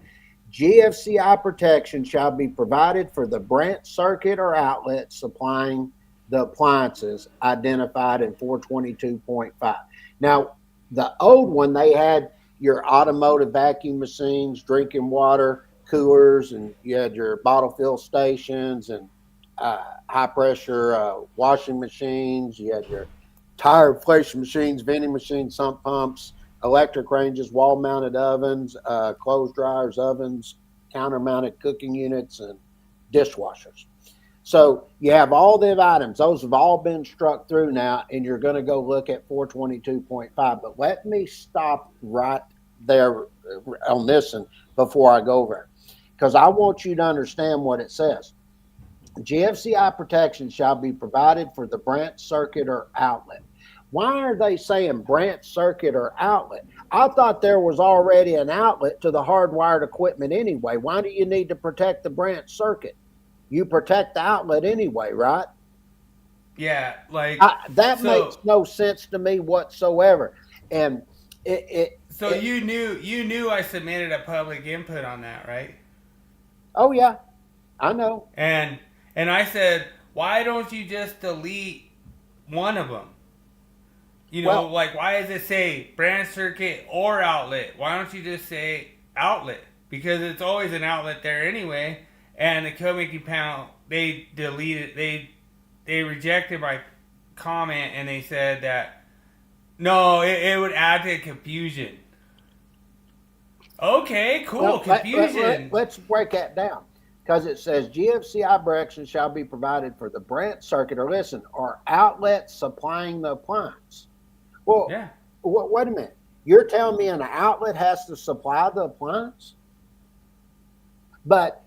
GFCI protection shall be provided for the branch circuit or outlet supplying the appliances identified in 422.5. Now, the old one, they had your automotive vacuum machines, drinking water, coolers, and you had your bottle fill stations and high pressure washing machines. You had your tire inflation machines, vending machines, sump pumps, electric ranges, wall mounted ovens, clothes dryers, ovens, counter mounted cooking units, and dishwashers. So you have all them items. Those have all been struck through now, and you're going to go look at 422.5. But let me stop right there on this and before I go over it, because I want you to understand what it says. GFCI protection shall be provided for the branch, circuit, or outlet. Why are they saying branch, circuit, or outlet? I thought there was already an outlet to the hardwired equipment anyway. Why do you need to protect the branch circuit? You protect the outlet anyway, right? Yeah, like that makes no sense to me whatsoever. And you knew I submitted a public input on that, right? Oh yeah, I know. And I said, why don't you just delete one of them? You know, like, why does it say branch, circuit, or outlet? Why don't you just say outlet? Because it's always an outlet there anyway. And the code making panel, they deleted, they rejected my comment, and they said that, no, it would add to confusion. Okay, cool, confusion. Let's break that down. Because it says GFCI directions shall be provided for the branch, circuit, or outlet supplying the appliance. Well, yeah. Wait a minute. You're telling me an outlet has to supply the appliance? But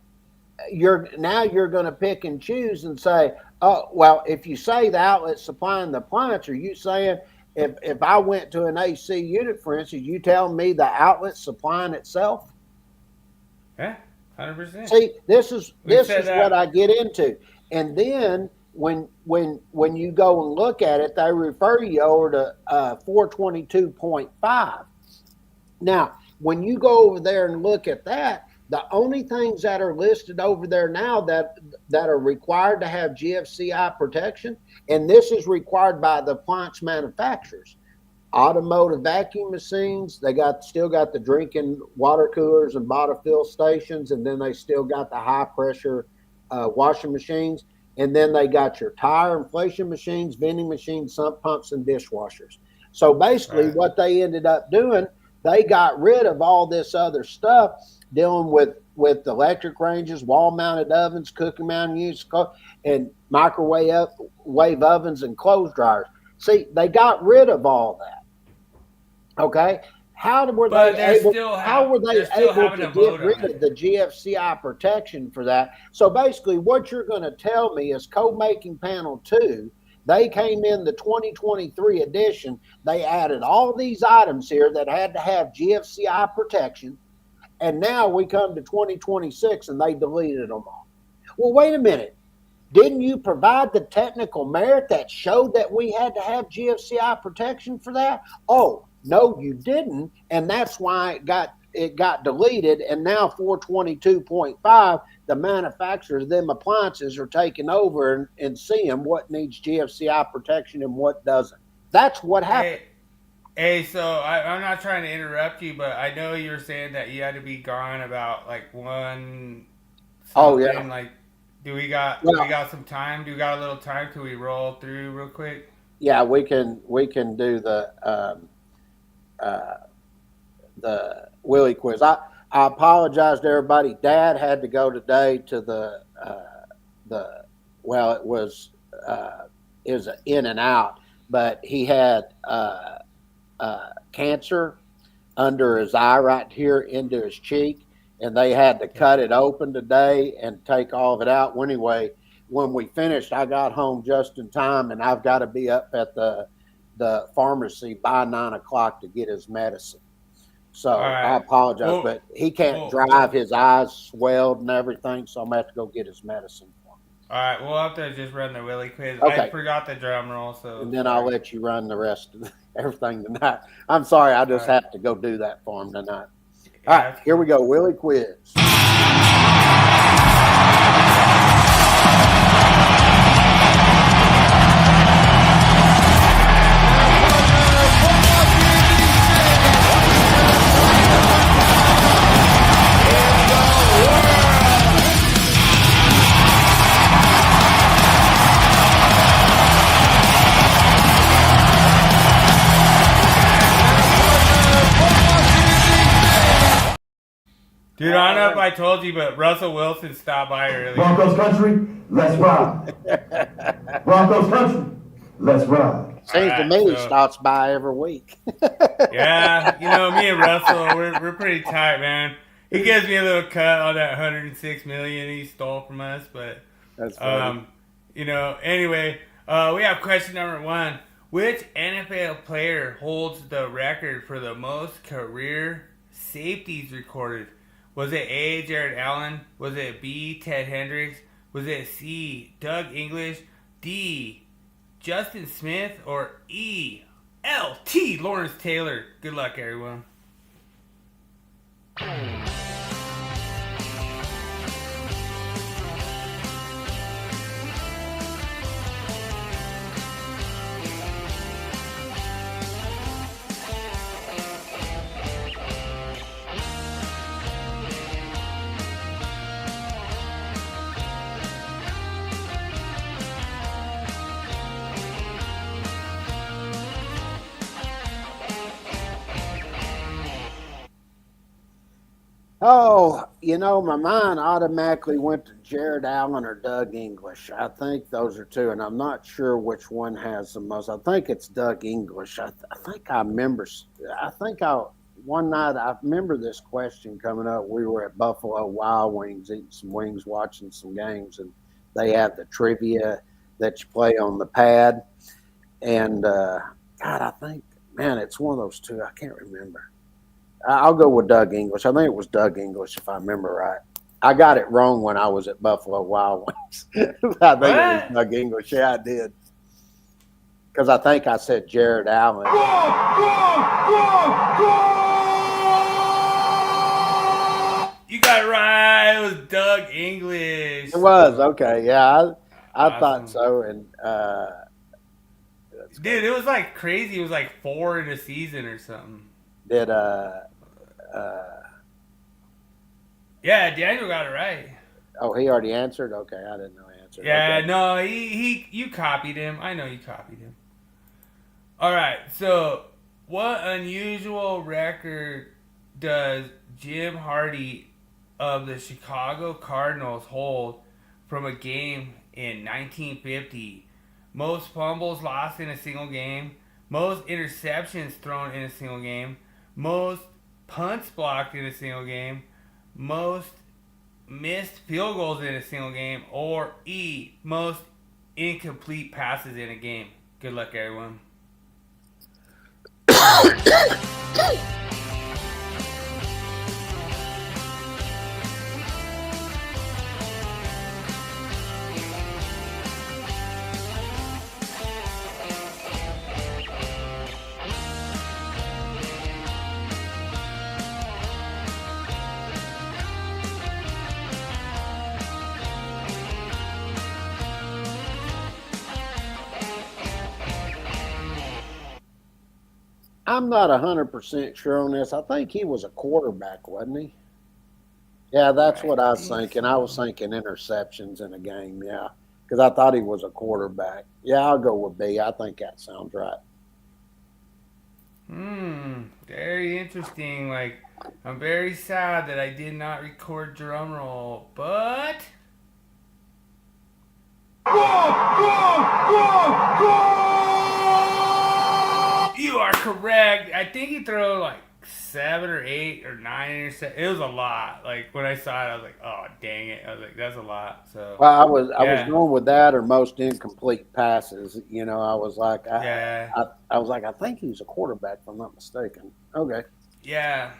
you're going to pick and choose and say, oh, well, if you say the outlet supplying the appliance, are you saying if I went to an AC unit, for instance, you tell me the outlet supplying itself? Yeah, 100%. See, this is what I get into. And then when you go and look at it, they refer you over to 422.5. Now, when you go over there and look at that, the only things that are listed over there now that are required to have GFCI protection, and this is required by the appliance manufacturers, automotive vacuum machines, they still got the drinking water coolers and bottle fill stations, and then they still got the high pressure washing machines, and then they got your tire inflation machines, vending machines, sump pumps, and dishwashers. So basically what they ended up doing, they got rid of all this other stuff dealing with electric ranges, wall-mounted ovens, cooking-mounted units, and microwave ovens and clothes dryers. See, they got rid of all that. Okay? How were they able to get rid of the GFCI protection for that? So basically what you're going to tell me is Code Making Panel 2, they came in the 2023 edition, they added all these items here that had to have GFCI protection, and now we come to 2026 and they deleted them all. Well, wait a minute. Didn't you provide the technical merit that showed that we had to have GFCI protection for that? Oh, no, you didn't. And that's why it got deleted. And now 422.5, the manufacturers of them appliances are taking over and seeing what needs GFCI protection and what doesn't. That's what happened. Hey, so I'm not trying to interrupt you, but I know you're saying that you had to be gone about like 1. Oh yeah. Like, do we got some time? Do we got a little time? Can we roll through real quick? Yeah, we can do the Willie Quiz. I apologize to everybody. Dad had to go today to it was an in and out, but he had cancer under his eye right here into his cheek, and they had to cut it open today and take all of it out. Well, anyway, when we finished, I got home just in time, and I've got to be up at the pharmacy by 9 o'clock to get his medicine. So I apologize, but he can't drive. His eyes swelled and everything, so I'm going to have to go get his medicine for him. All right, we'll have to just run the Willie Quiz. Okay. I forgot the drum roll, so. And then I'll let you run the rest of everything tonight. I'm sorry, I just have to go do that for him tonight. All right, here we go, Willie Quiz. Dude, I don't know if I told you, but Russell Wilson stopped by earlier. Broncos country, let's ride. Broncos country, let's ride. Seems to me he stops by every week. Yeah, me and Russell, we're pretty tight, man. He gives me a little cut on that $106 million he stole from us, but That's funny. Anyway, we have question number 1. Which NFL player holds the record for the most career safeties recorded? Was it A, Jared Allen? Was it B, Ted Hendricks? Was it C, Doug English? D, Justin Smith? Or E, LT, Lawrence Taylor? Good luck, everyone. Oh, my mind automatically went to Jared Allen or Doug English. I think those are two, and I'm not sure which one has the most. I think it's Doug English. I think I remember. One night I remember this question coming up. We were at Buffalo Wild Wings eating some wings, watching some games, and they have the trivia that you play on the pad. And God, I think, man, it's one of those two. I can't remember. I'll go with Doug English. I think it was Doug English, if I remember right. I got it wrong when I was at Buffalo Wild Wings. I think it was Doug English. Yeah, I did. Because I think I said Jared Allen. You got it right. It was Doug English. It was. Okay. Yeah, I Awesome. thought so. And Dude, it was like crazy. It was like 4 in a season or something. did Yeah, Daniel got it right. oh, he already answered? Okay, I didn't know he answered. Yeah, Okay. no, you copied him. I know you copied him. All right, so what unusual record does Jim Hardy of the Chicago Cardinals hold from a game in 1950? Most fumbles lost in a single game, most interceptions thrown in a single game, most punts blocked in a single game, most missed field goals in a single game, or E, most incomplete passes in a game. Good luck, everyone. I'm not 100% sure on this. I think he was a quarterback, wasn't he? Yeah, that's what I was thinking. I was thinking interceptions in a game, yeah, because I thought he was a quarterback. Yeah, I'll go with B. I think that sounds right. Very interesting. Like, I'm very sad that I did not record drum roll, but you are correct. I think he threw like 7 or 8 or 9 interceptions. It was a lot. Like, when I saw it, I was like, oh, dang it. I was like, that's a lot. So, Well, I was going with that or most incomplete passes. I was like, yeah. I was like, I think he was a quarterback, if I'm not mistaken. Okay. Yeah.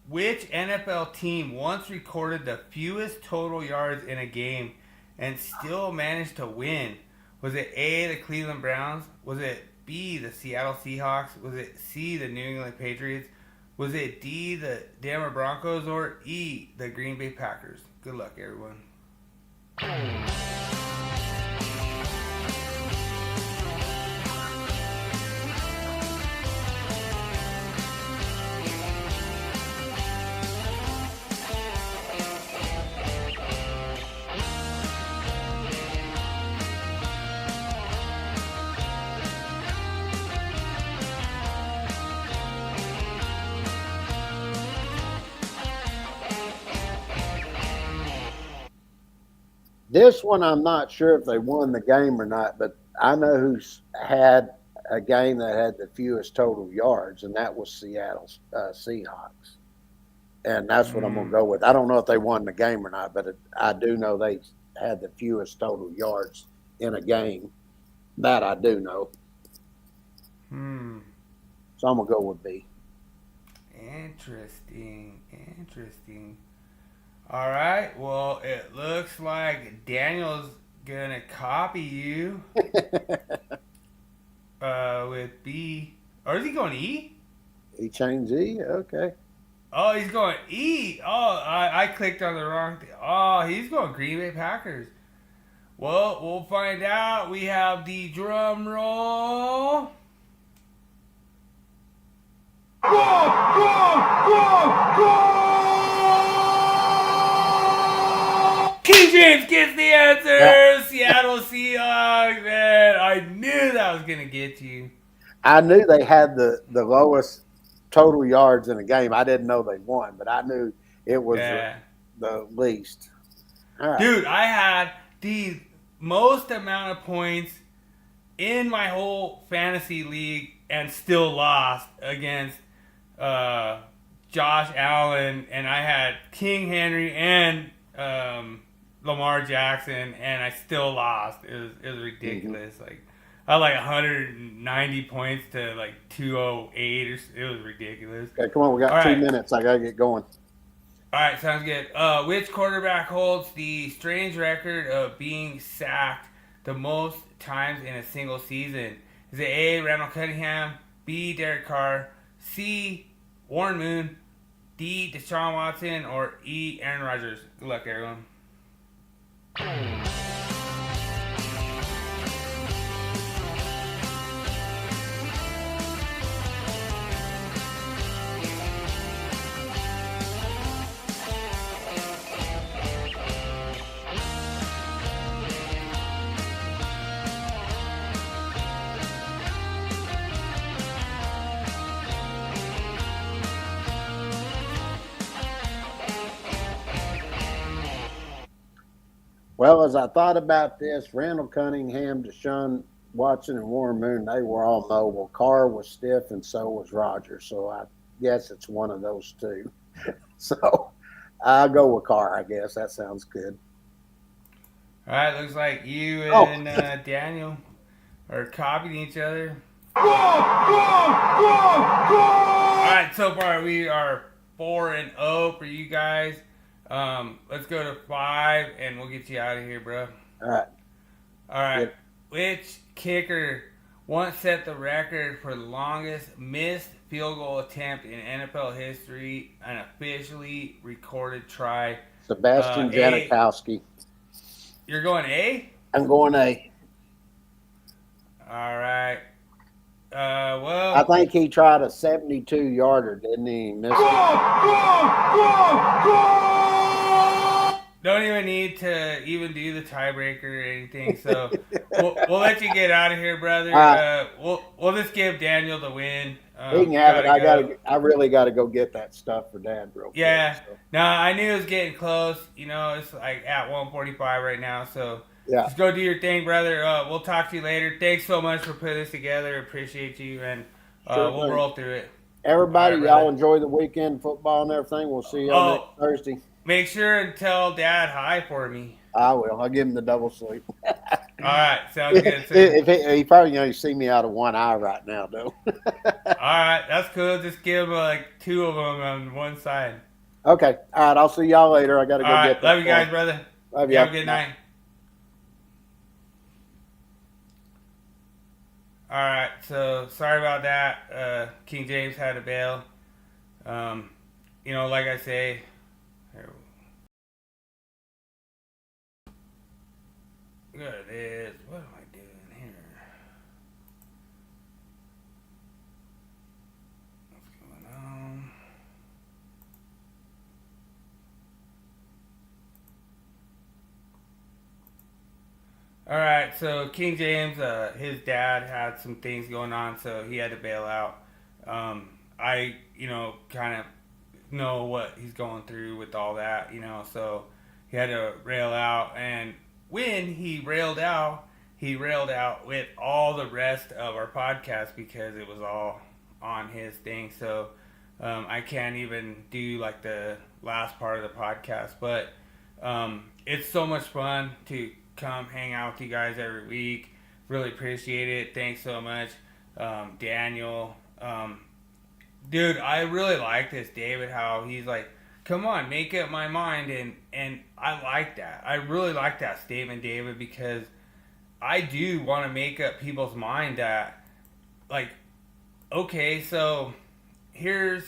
Which NFL team once recorded the fewest total yards in a game and still managed to win? Was it A, the Cleveland Browns? Was it B, the Seattle Seahawks? Was it C, the New England Patriots? Was it D, the Denver Broncos? Or E, the Green Bay Packers? Good luck, everyone. This one, I'm not sure if they won the game or not, but I know who's had a game that had the fewest total yards, and that was Seattle's Seahawks. And that's what I'm going to go with. I don't know if they won the game or not, but I do know they had the fewest total yards in a game. That I do know. So I'm going to go with B. Interesting. All right. Well, it looks like Daniel's gonna copy you with B. Or is he going E? He changed E? Okay. Oh, he's going E. Oh, I clicked on the wrong thing. Oh, he's going Green Bay Packers. Well, we'll find out. We have the drum roll. King James gets the answer. Yeah. Seattle Seahawks, man. I knew that was going to get you. I knew they had the lowest total yards in a game. I didn't know they won, but I knew it was the least. All right. Dude, I had the most amount of points in my whole fantasy league and still lost against Josh Allen, and I had King Henry and Lamar Jackson, and I still lost. It was ridiculous. Mm-hmm. Like I had like 190 points to like 208. It was ridiculous. Okay, come on, we got 2 minutes. I gotta get going. All right, sounds good. Which quarterback holds the strange record of being sacked the most times in a single season? Is it A, Randall Cunningham, B, Derek Carr, C, Warren Moon, D, Deshaun Watson, or E, Aaron Rodgers? Good luck, everyone. Well, as I thought about this, Randall Cunningham, Deshaun Watson, and Warren Moon, they were all mobile. Carr was stiff, and so was Rodgers. So I guess it's one of those two. So I'll go with Carr, I guess. That sounds good. All right, looks like you and Daniel are copying each other. All right, so far we are 4-0 for you guys. Let's go to 5, and we'll get you out of here, bro. All right. Yep. Which kicker once set the record for the longest missed field goal attempt in NFL history, an officially recorded try? Sebastian Janikowski. You're going A? I'm going A. All right. Well, I think he tried a 72-yarder, didn't he? He missed it. Don't even need to even do the tiebreaker or anything. So we'll let you get out of here, brother. We'll just give Daniel the win. He can have it. I really got to go get that stuff for Dad real quick. Yeah. So. No, I knew it was getting close. You know, it's like at 1:45 right now. So yeah, just go do your thing, brother. We'll talk to you later. Thanks so much for putting this together. Appreciate you, and we'll roll through it. Everybody, y'all enjoy the weekend football and everything. We'll see y'all next Thursday. Make sure and tell Dad hi for me. I will. I'll give him the double sleep. All right, sounds good. He probably see me out of one eye right now, though. All right, that's cool. Just give like 2 of them on one side. Okay. All right. I'll see y'all later. I got to go get that. Love you guys, brother. Love you. Have a good night. All right. So sorry about that. King James had to bail. You know, like I say. Look at this. What am I doing here? What's going on? All right, so King James, his dad had some things going on, so he had to bail out. I, kind of know what he's going through with all that, so he had to rail out, and when he railed out with all the rest of our podcast because it was all on his thing. So I can't even do like the last part of the podcast, but it's so much fun to come hang out with you guys every week. Really appreciate it. Thanks so much, Daniel. Dude, I really like this, David, how he's like, come on, make up my mind, and I like that. I really like that statement, David, because I do want to make up people's mind that, like, okay, so here's,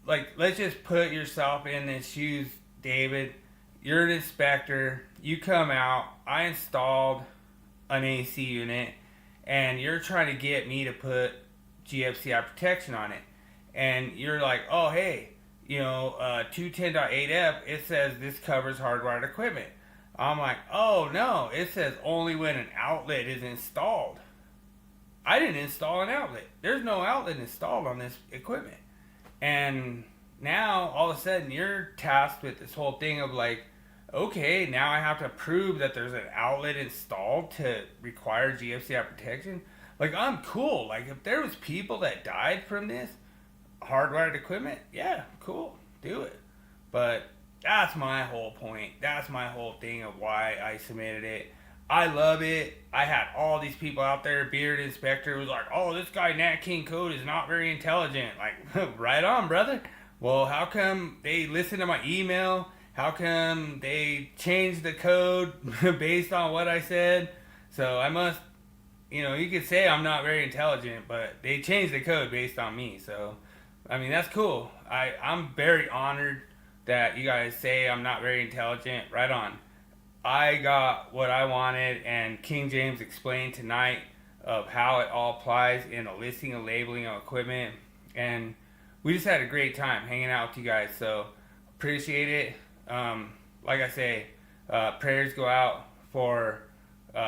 like, let's just put yourself in the shoes, David. You're an inspector. You come out. I installed an AC unit, and you're trying to get me to put GFCI protection on it. And you're like, oh, hey, 210.8F, it says this covers hardwired equipment. I'm like, oh, no, it says only when an outlet is installed. I didn't install an outlet. There's no outlet installed on this equipment. And now, all of a sudden, you're tasked with this whole thing of like, okay, now I have to prove that there's an outlet installed to require GFCI protection. Like, I'm cool. Like, if there was people that died from this hardwired equipment, yeah, cool, do it. But that's my whole point. That's my whole thing of why I submitted it. I love it. I had all these people out there. Beard Inspector was like, oh, this guy Nat King Code is not very intelligent. Like, right on, brother. Well, how come they listened to my email? How come they changed the code based on what I said? So I must, you could say I'm not very intelligent, but they changed the code based on me. So, I mean, that's cool. I'm very honored that you guys say I'm not very intelligent. Right on. I got what I wanted, and King James explained tonight of how it all applies in the listing and labeling of equipment. And we just had a great time hanging out with you guys. So, appreciate it. Like I say, prayers go out for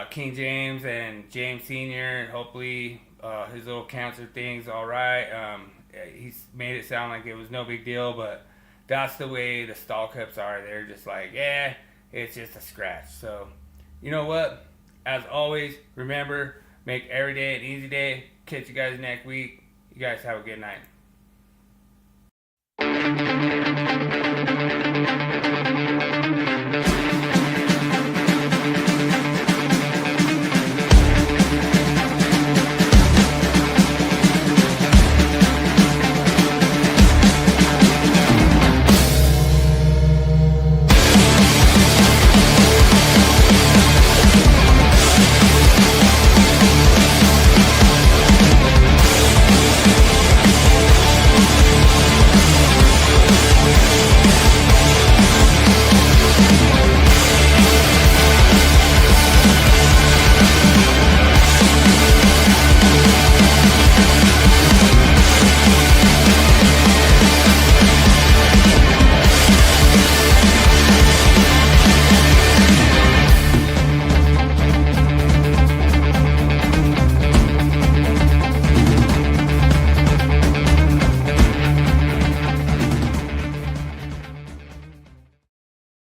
King James and James Sr. Hopefully his little cancer thing's all right. He's made it sound like it was no big deal, but that's the way the stall cups are. They're just like, yeah, it's just a scratch. So, you know what? As always, remember, make every day an easy day. Catch you guys next week. You guys have a good night.